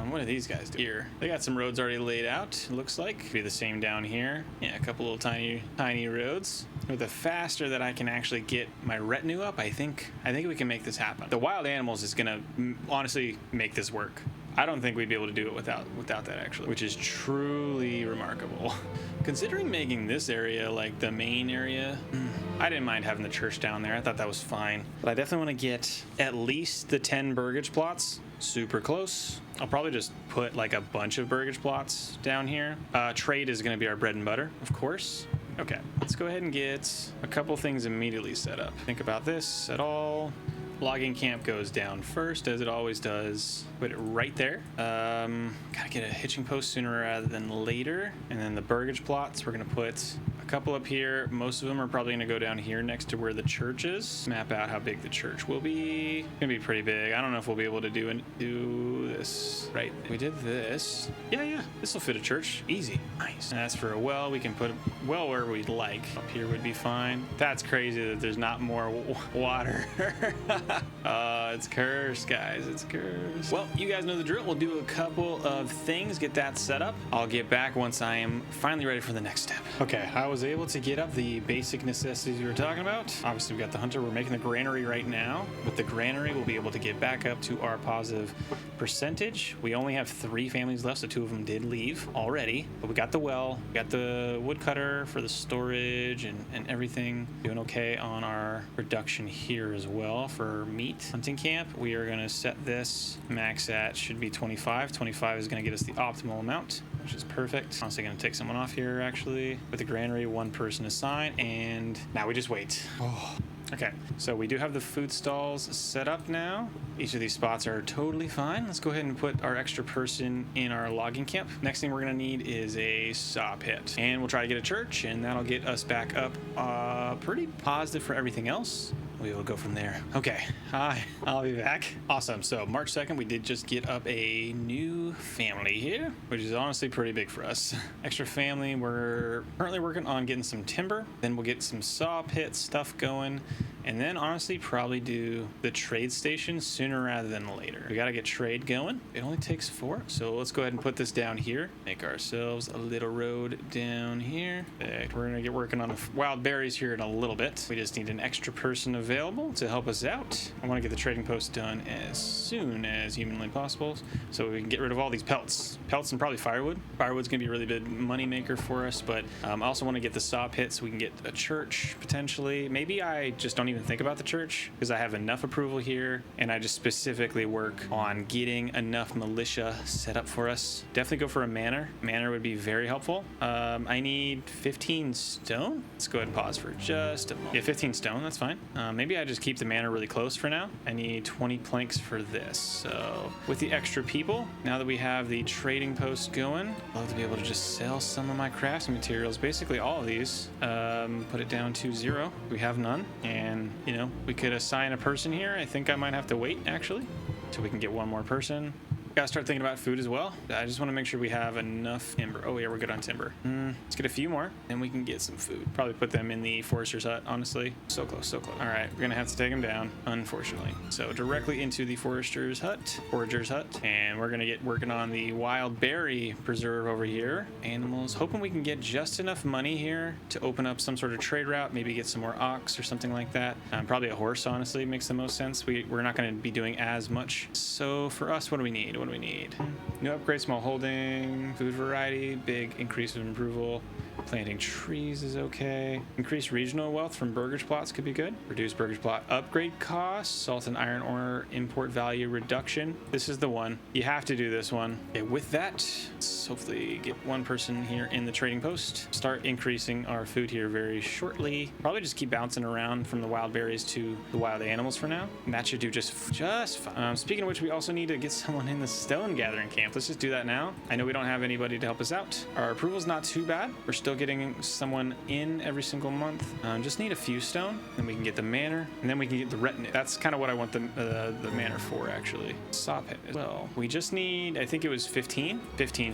Speaker 2: What do these guys do here? They got some roads already laid out, it looks like. Could be the same down here. Yeah, a couple little tiny roads. But the faster that I can actually get my retinue up, I think we can make this happen. The wild animals is gonna honestly make this work. I don't think we'd be able to do it without that actually, which is truly remarkable. Considering making this area like the main area, I didn't mind having the church down there. I thought that was fine. But I definitely want to get at least the 10 burgage plots super close. I'll probably just put like a bunch of burgage plots down here. Trade is going to be our bread and butter, of course. Okay, let's go ahead and get a couple things immediately set up. Think about this at all. Logging camp goes down first, as it always does. Put it right there. Gotta get a hitching post sooner rather than later. And then the burgage plots, we're gonna put a couple up here. Most of them are probably gonna go down here next to where the church is. Map out how big the church will be. It's gonna be pretty big. I don't know if we'll be able to do this right. We did this. Yeah, this will fit a church. Easy. Nice. And as for a well, we can put a well where we'd like. Up here would be fine. That's crazy that there's not more water. It's cursed, guys. It's cursed. Well, you guys know the drill. We'll do a couple of things, get that set up. I'll get back once I am finally ready for the next step. Okay, I was able to get up the basic necessities we were talking about. Obviously, we got the hunter. We're making the granary right now. With the granary, we'll be able to get back up to our positive percentage. We only have 3 families left, so 2 of them did leave already. But we got the well, we got the woodcutter for the storage and everything. Doing okay on our production here as well for meat. Hunting camp, we are going to set this max at should be 25. 25 is going to get us the optimal amount, which is perfect. Honestly, going to take someone off here actually. With the granary, 1 person assigned, and now we just wait. Okay, so we do have the food stalls set up now. Each of these spots are totally fine. Let's go ahead and put our extra person in our logging camp. Next thing we're gonna need is a saw pit. And we'll try to get a church, and that'll get us back up pretty positive for everything else. We will go from there. Okay, hi, I'll be back. Awesome, so March 2nd, we did just get up a new family here, which is honestly pretty big for us. Extra family, we're currently working on getting some timber. Then we'll get some saw pit stuff going. And then honestly, probably do the trade station sooner rather than later. We gotta get trade going. It only takes 4. So let's go ahead and put this down here. Make ourselves a little road down here. We're gonna get working on the wild berries here in a little bit. We just need an extra person available to help us out. I wanna get the trading post done as soon as humanly possible so we can get rid of all these pelts. Pelts and probably firewood. Firewood's gonna be a really big money maker for us, but I also wanna get the saw pit so we can get a church potentially. Maybe I just don't even even think about the church because I have enough approval here, and I just specifically work on getting enough militia set up for us. Definitely go for a manor. Manor would be very helpful. I need 15 stone. Let's go ahead and pause for just a moment. Yeah, 15 stone, that's fine. Maybe I just keep the manor really close for now. I need 20 planks for this. So with the extra people, now that we have the trading post going, I'd love to be able to just sell some of my crafting materials, basically all of these. Put it down to 0. We have none. And, you know, we could assign a person here. I think I might have to wait, actually, so we can get one more person. Gotta start thinking about food as well. I just want to make sure we have enough timber. Oh yeah, we're good on timber. Let's get a few more, and we can get some food. Probably put them in the forester's hut, honestly. So close, so close. All right, we're gonna have to take them down, unfortunately. So directly into the forager's hut, and we're gonna get working on the wild berry preserve over here. Animals, hoping we can get just enough money here to open up some sort of trade route, maybe get some more ox or something like that. Probably a horse, honestly, makes the most sense. We're not gonna be doing as much. So for us, what do we need? What do we need? New upgrade, small holding, food variety, big increase of approval. Planting trees is okay. Increase regional wealth from burgage plots could be good. Reduce burgage plot upgrade costs. Salt and iron ore import value reduction. This is the one. You have to do this one. Okay, with that, let's hopefully get one person here in the trading post. Start increasing our food here very shortly. Probably just keep bouncing around from the wild berries to the wild animals for now. And that should do just fine. Speaking of which, we also need to get someone in the stone gathering camp. Let's just do that now. I know we don't have anybody to help us out. Our approval's not too bad. We're still getting someone in every single month. Just need a few stone, then we can get the manor, and then we can get the retinue. That's kind of what I want the manor for, actually. Saw pit as well. We just need, I think it was 15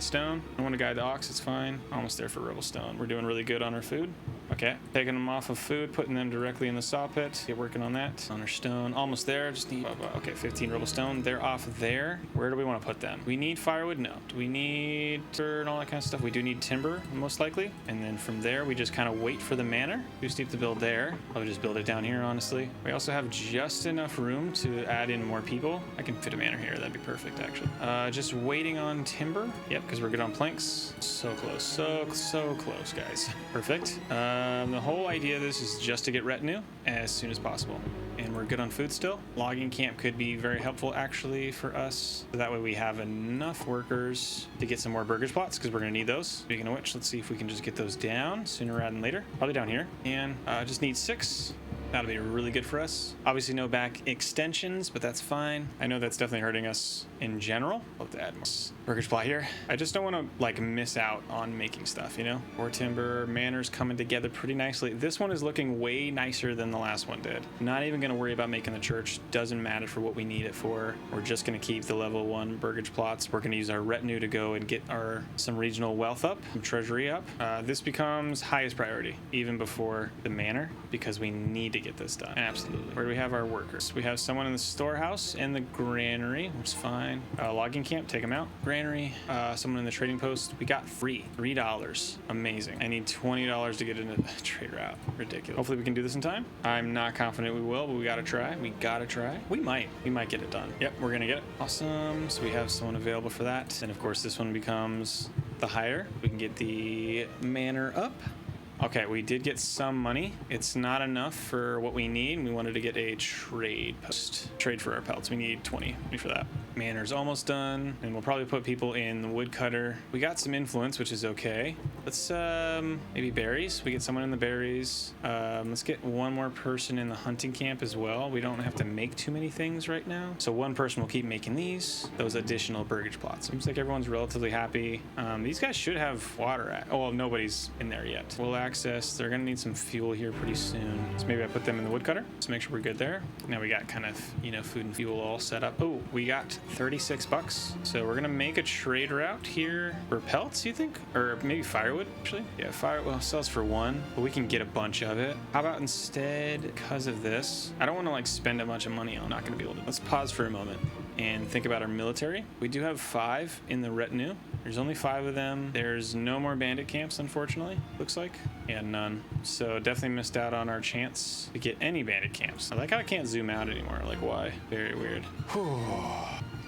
Speaker 2: stone. I want to guide the ox, it's fine. Almost there for rebel stone. We're doing really good on our food. Okay, taking them off of food, putting them directly in the saw pit. Get working on that. On our stone, almost there. Just need, okay, 15 rebel stone. They're off there. Where do we want to put them? We need firewood? No. Do we need timber and all that kind of stuff? We do need timber, most likely. And then from there, we just kind of wait for the manor. Too steep to build there. I'll just build it down here, honestly. We also have just enough room to add in more people. I can fit a manor here. That'd be perfect, actually. Just waiting on timber. Yep, because we're good on planks. So close. So close, guys. Perfect. The whole idea of this is just to get retinue as soon as possible. And we're good on food still. Logging camp could be very helpful, actually, for us. So that way we have enough workers to get some more burgage plots, because we're going to need those. Speaking of which, let's see if we can just get those down sooner rather than later. Probably down here. And just need 6. That'll be really good for us. Obviously no back extensions, but that's fine. I know that's definitely hurting us in general. I'll have to add more burgage plot here. I just don't want to like miss out on making stuff, you know? Or timber, manors coming together pretty nicely. This one is looking way nicer than the last one did. Not even going to worry about making the church. Doesn't matter for what we need it for. We're just going to keep the level 1 burgage plots. We're going to use our retinue to go and get some regional wealth up, some treasury up. This becomes highest priority, even before the manor, because we need to get this done. Absolutely. Where do we have our workers? We have someone in the storehouse and the granary, which is fine. Logging camp, take them out. Granary, someone in the trading post. We got free $3. Amazing. I need $20 to get into the trade route. Ridiculous. Hopefully we can do this in time. I'm not confident we will, but we gotta try. We might get it done. Yep, we're gonna get it. Awesome. So we have someone available for that. And of course this one becomes the hire. We can get the manor up. Okay, we did get some money. It's not enough for what we need. We wanted to get a trade post. Trade for our pelts. We need 20 for that. Manor's almost done, and we'll probably put people in the woodcutter. We got some influence, which is okay. Let's maybe berries. We get someone in the berries. Let's get one more person in the hunting camp as well. We don't have to make too many things right now. So one person will keep making those additional burgage plots. Seems like everyone's relatively happy. These guys should have water at. Oh, well, nobody's in there yet. We'll access. They're gonna need some fuel here pretty soon. So maybe I put them in the woodcutter. Let's make sure we're good there. Now we got kind of, food and fuel all set up. Oh, we got 36 bucks. So we're gonna make a trade route here for pelts, you think? Or maybe firewood, actually? Yeah, firewood sells for 1, but we can get a bunch of it. How about instead, because of this, I don't want to like spend a bunch of money I'm not gonna be able to. Let's pause for a moment and think about our military. We do have 5 in the retinue. There's only 5 of them. There's no more bandit camps, unfortunately, looks like. Yeah, none. So definitely missed out on our chance to get any bandit camps. I like how I can't zoom out anymore. Like, why? Very weird. Whew.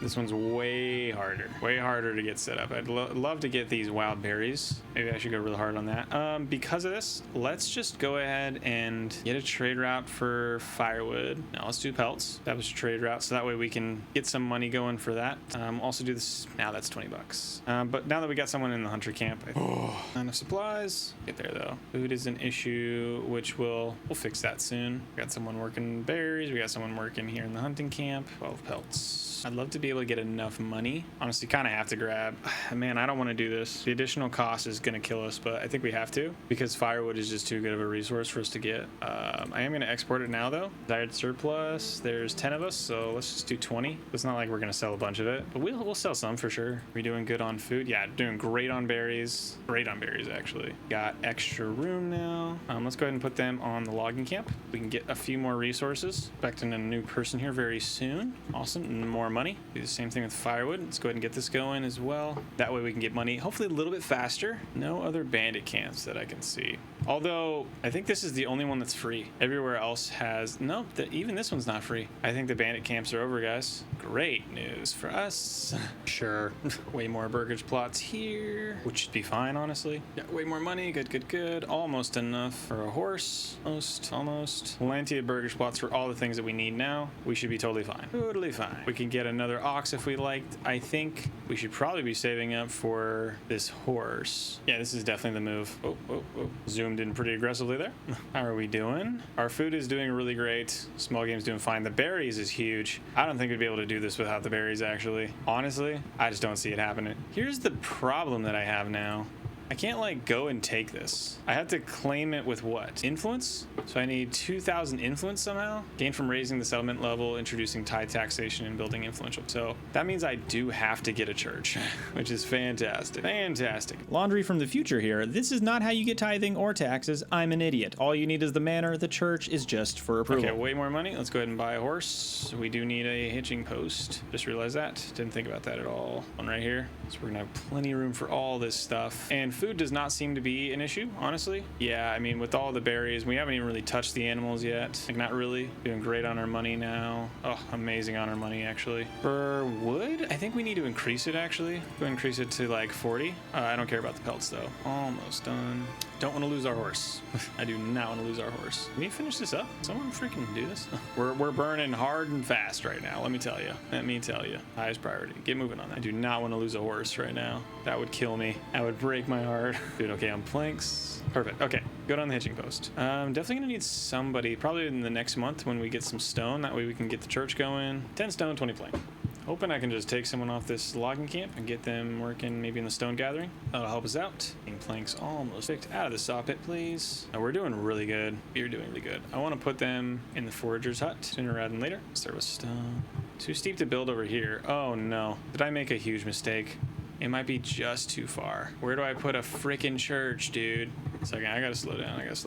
Speaker 2: This one's way harder to get set up. I'd love to get these wild berries. Maybe I should go really hard on that. Because of this, let's just go ahead and get a trade route for firewood. Now let's do pelts. That was a trade route, so that way we can get some money going for that. Also do this. Now that's 20 bucks. But now that we got someone in the hunter camp, not enough supplies. Get there though. Food is an issue, which we'll fix that soon. We got someone working berries. We got someone working here in the hunting camp. 12 pelts. I'd love to be able to get enough money. Honestly, kind of have to grab. Man, I don't want to do this. The additional cost is going to kill us, but I think we have to because firewood is just too good of a resource for us to get. I am going to export it now, though. Desired surplus. There's 10 of us, so let's just do 20. It's not like we're going to sell a bunch of it, but we'll sell some for sure. We doing good on food? Yeah, doing great on berries. Great on berries, actually. Got extra room now. Let's go ahead and put them on the logging camp. We can get a few more resources. Expecting a new person here very soon. Awesome. And more money. Do the same thing with firewood. Let's go ahead and get this going as well. That way we can get money hopefully a little bit faster. No other bandit camps that I can see. Although I think this is the only one that's free. Everywhere else has even this one's not free. I think the bandit camps are over, guys. Great news for us. Sure. Way more burgage plots here, which should be fine, honestly. Got way more money. Good. Almost enough for a horse. Almost. Plenty of burgage plots for all the things that we need now. We should be totally fine. Totally fine. We can get another ox if we liked. I think we should probably be saving up for this horse. Yeah, this is definitely the move. Oh. Zoomed in pretty aggressively there. How are we doing? Our food is doing really great. Small game's doing fine. The berries is huge. I don't think we'd be able to do this without the berries, actually. Honestly, I just don't see it happening. Here's the problem that I have now. I can't like go and take this. I have to claim it with what? Influence? So I need 2,000 influence somehow. Gain from raising the settlement level, introducing tithe taxation, and building influential. So that means I do have to get a church, which is fantastic. Fantastic.
Speaker 1: Laundry from the future here. This is not how you get tithing or taxes. I'm an idiot. All you need is the manor. The church is just for approval.
Speaker 2: Okay, way more money. Let's go ahead and buy a horse. We do need a hitching post. Just realized that. Didn't think about that at all. One right here. So we're gonna have plenty of room for all this stuff. And food does not seem to be an issue, honestly. Yeah, I mean, with all the berries, we haven't even really touched the animals yet. Like, not really. Doing great on our money now. Oh, amazing on our money, actually. For wood, I think we need to increase it, actually. Go increase it to like 40. I don't care about the pelts, though. Almost done. Don't want to lose our horse. I do not want to lose our horse. Can we finish this up? Someone freaking do this? We're burning hard and fast right now. Let me tell you. Highest priority. Get moving on that. I do not want to lose a horse right now. That would kill me. That would break my heart. Dude, okay, on planks. Perfect. Okay, good on the hitching post. Definitely gonna need somebody probably in the next month when we get some stone. That way we can get the church going. 10 stone, 20 plank. Hoping I can just take someone off this logging camp and get them working maybe in the stone gathering. That'll help us out. Planks almost picked out of the saw pit, please. We're doing really good. We're doing really good. I want to put them in the forager's hut sooner rather than later. There was stone. Too steep to build over here. Oh no. Did I make a huge mistake? It might be just too far. Where do I put a freaking church, dude? Second, I gotta slow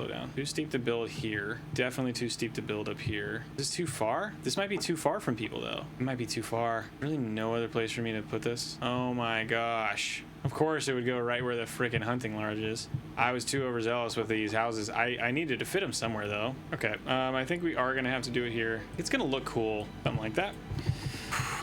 Speaker 2: down. Too steep to build here. Definitely too steep to build up here. Is this too far? This might be too far from people, though. It might be too far. Really no other place for me to put this. Oh my gosh. Of course it would go right where the freaking hunting lodge is. I was too overzealous with these houses. I needed to fit them somewhere, though. Okay, I think we are gonna have to do it here. It's gonna look cool. Something like that.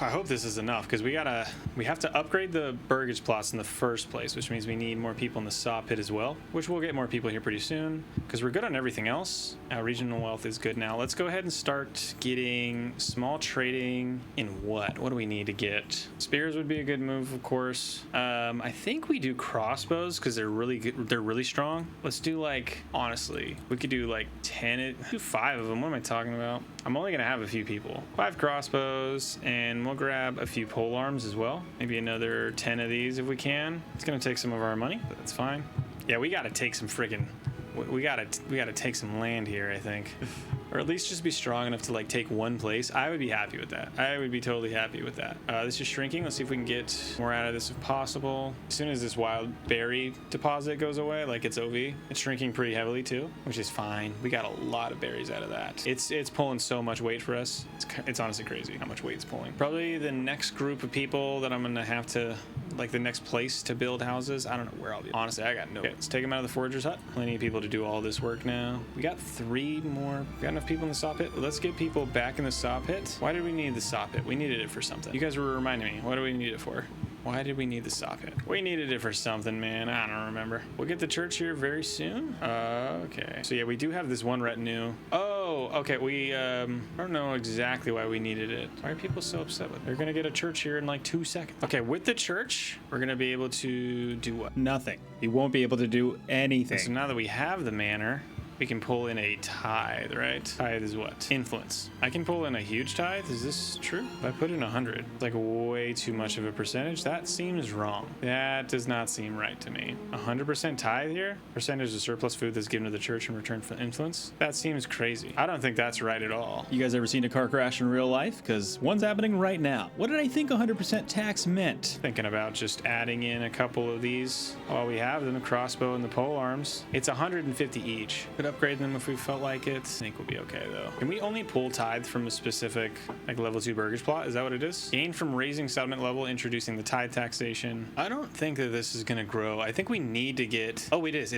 Speaker 2: I hope this is enough because we have to upgrade the burgage plots in the first place, which means we need more people in the saw pit as well, which we'll get more people here pretty soon because we're good on everything else. Our regional wealth is good now. Let's go ahead and start getting small trading in what do we need to get? Spears would be a good move, of course. I think we do crossbows because they're really good. They're really strong. Let's do like, honestly, we could do like 10, do 5 of them. What am I talking about? I'm only gonna have a few people. 5 crossbows, and we'll grab a few pole arms as well. Maybe another 10 of these if we can. It's gonna take some of our money, but that's fine. Yeah, we gotta take some friggin', we gotta take some land here, I think. Or at least just be strong enough to like take one place. I would be happy with that. I would be totally happy with that. This is shrinking. Let's see if we can get more out of this if possible. As soon as this wild berry deposit goes away, like it's OV, it's shrinking pretty heavily too, which is fine. We got a lot of berries out of that. It's pulling so much weight for us. It's honestly crazy how much weight it's pulling. Probably the next group of people that I'm gonna have to like the next place to build houses. I don't know where I'll be. Honestly, I got no. Okay, let's take them out of the forager's hut. Plenty of people to do all this work now. We got 3 more. We got enough people in the saw pit. Let's get people back in the saw pit. Why did we need the saw pit? We needed it for something. You guys were reminding me. What do we need it for? Why did we need the saw pit? We needed it for something, man. I don't remember. We'll get the church here very soon. Okay. So yeah, we do have this one retinue. Oh, okay. We I don't know exactly why we needed it. Why are people so upset with it? They're gonna get a church here in like 2 seconds. Okay, with the church, we're gonna be able to do what?
Speaker 1: Nothing. He won't be able to do anything.
Speaker 2: So now that we have the manor, we can pull in a tithe, right? Tithe is what? Influence. I can pull in a huge tithe. Is this true? If I put in 100, it's like way too much of a percentage. That seems wrong. That does not seem right to me. 100% tithe here? Percentage of surplus food that's given to the church in return for influence? That seems crazy. I don't think that's right at all.
Speaker 1: You guys ever seen a car crash in real life? Because one's happening right now. What did I think 100% tax meant?
Speaker 2: Thinking about just adding in a couple of these while we have them, the crossbow and the pole arms. It's 150 each. Could upgrade them if we felt like it. I think we'll be okay though. Can we only pull tithe from a specific like level 2 burgage plot? Is that what it is? Gain from raising settlement level, introducing the tithe taxation. I don't think that this is gonna grow. I think we need to get, oh, it is.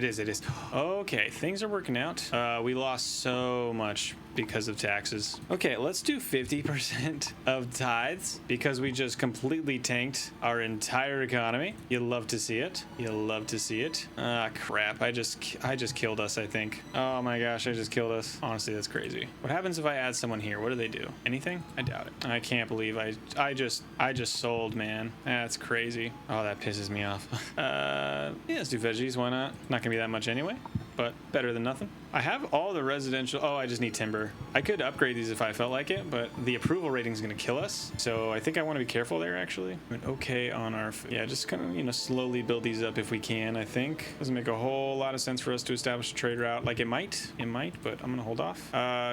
Speaker 2: Okay, things are working out. We lost so much because of taxes. Okay, let's do 50% of tithes because we just completely tanked our entire economy. You'll love to see it. You'll love to see it. Ah, crap. I just killed us, I think. Oh my gosh, I just killed us. Honestly, that's crazy. What happens if I add someone here? What do they do? Anything? I doubt it. I can't believe I just sold, man. That's crazy. Oh, that pisses me off. Yeah, let's do veggies. Why not? Not gonna be that much anyway, but better than nothing. I have all the residential. Oh, I just need timber. I could upgrade these if I felt like it, but the approval rating is going to kill us. So I think I want to be careful there, actually. I'm okay on our food. Yeah, just kind of, you know, slowly build these up if we can, I think. Doesn't make a whole lot of sense for us to establish a trade route. Like it might, but I'm going to hold off.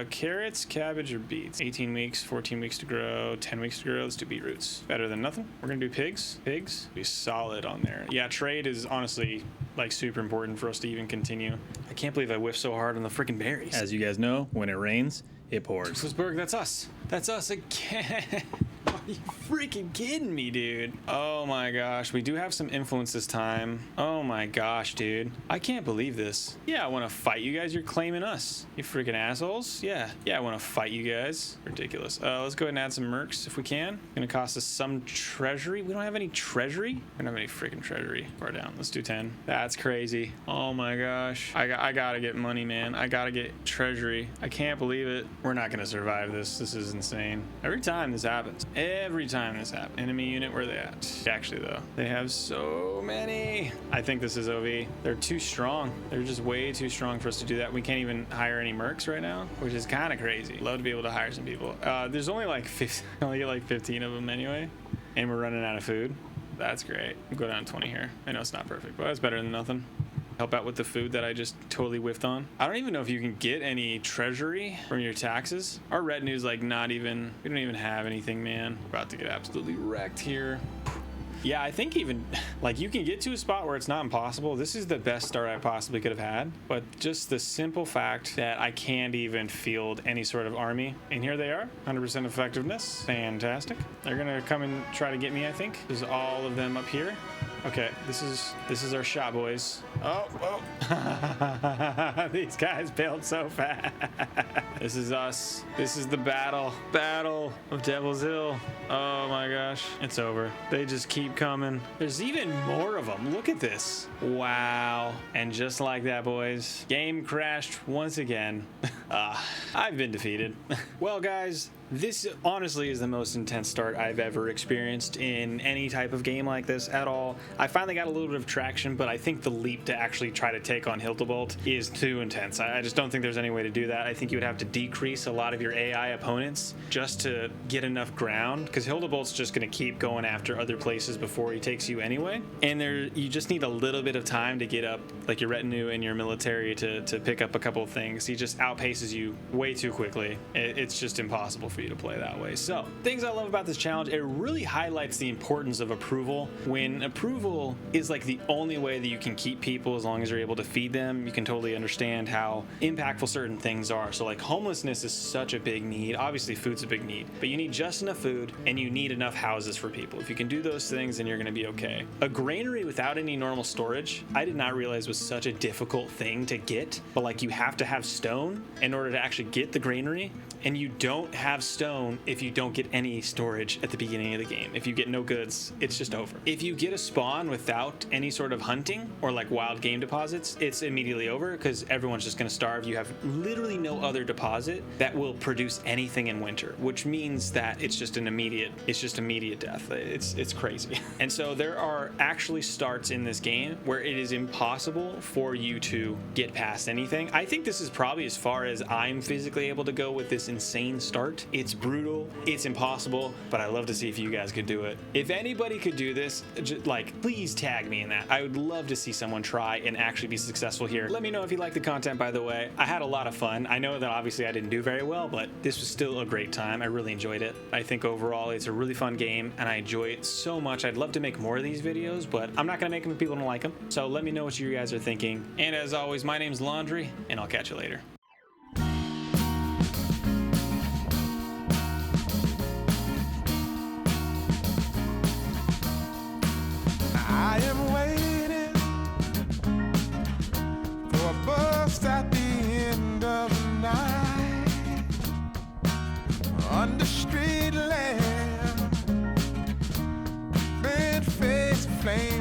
Speaker 2: Carrots, cabbage, or beets. 18 weeks, 14 weeks to grow, 10 weeks to grow. Let's do beetroots. Better than nothing. We're going to do pigs. Pigs. Be solid on there. Yeah, trade is honestly like super important for us to even continue. I can't believe I whiffed so hard on the freaking berries.
Speaker 1: As you guys know, when it rains, it pours.
Speaker 2: Berg, that's us. That's us again. Are you freaking kidding me, dude? Oh my gosh, we do have some influence this time. Oh my gosh, dude. I can't believe this. Yeah, I want to fight you guys. You're claiming us. You freaking assholes. Yeah, I want to fight you guys. Ridiculous. Let's go ahead and add some mercs if we can. Gonna cost us some treasury. We don't have any treasury. We don't have any freaking treasury. Far down. Let's do 10. That's crazy. Oh my gosh. I gotta get money, man. I gotta get treasury. I can't believe it. We're not gonna survive this. This is insane. Every time this happens. Every time this happens. Enemy unit, where are they at? Actually, though, they have so many. I think this is OV. They're too strong. They're just way too strong for us to do that. We can't even hire any mercs right now, which is kind of crazy. Love to be able to hire some people. There's only like 50, only get like 15 of them anyway, and we're running out of food. That's great. We'll go down to 20 here. I know it's not perfect, but that's better than nothing. Help out with the food that I just totally whiffed on. I don't even know if you can get any treasury from your taxes. Our retinue's like not even, we don't even have anything, man. We're about to get absolutely wrecked here. Yeah, I think even, like, you can get to a spot where it's not impossible. This is the best start I possibly could have had. But just the simple fact that I can't even field any sort of army. And here they are, 100% effectiveness. Fantastic. They're gonna come and try to get me, I think. There's all of them up here. Okay, this is our shot, boys. Oh. These guys bailed so fast. This is us. This is the battle of Devil's Hill. Oh my gosh, it's over. They just keep coming. There's even more of them. Look at this. Wow. And just like that, boys, game crashed once again. I've been defeated. Well, guys, this honestly is the most intense start I've ever experienced in any type of game like this at all. I finally got a little bit of traction, but I think the leap to actually try to take on Hiltebolt is too intense. I just don't think there's any way to do that. I think you would have to decrease a lot of your AI opponents just to get enough ground, because Hildebolt's just going to keep going after other places before he takes you anyway. And you just need a little bit of time to get up like your retinue and your military to pick up a couple of things. He just outpaces you way too quickly. It's just impossible for you to play that way. So, things I love about this challenge, it really highlights the importance of approval. When approval is like the only way that you can keep people people as long as you're able to feed them. You can totally understand how impactful certain things are. So like homelessness is such a big need. Obviously food's a big need, but you need just enough food and you need enough houses for people. If you can do those things, then you're gonna be okay. A granary without any normal storage, I did not realize was such a difficult thing to get, but like you have to have stone in order to actually get the granary, and you don't have stone if you don't get any storage at the beginning of the game. If you get no goods, it's just over. If you get a spawn without any sort of hunting or like wild game deposits, it's immediately over because everyone's just gonna starve. You have literally no other deposit that will produce anything in winter, which means that it's just immediate death. It's crazy. And so there are actually starts in this game where it is impossible for you to get past anything. I think this is probably as far as I'm physically able to go with this insane start. It's brutal, it's impossible, but I love to see if you guys could do it. If anybody could do this, like, please tag me in that. I would love to see someone try and actually be successful here. Let me know if you like the content, by the way. I had a lot of fun. I know that obviously I didn't do very well, but this was still a great time. I really enjoyed it. I think overall it's a really fun game and I enjoy it so much. I'd love to make more of these videos, but I'm not gonna make them if people don't like them. So let me know what you guys are thinking. And as always, my name's Laundry, and I'll catch you later.
Speaker 3: I am waiting for a bus at the end of the night, under street lamp, bed face flame.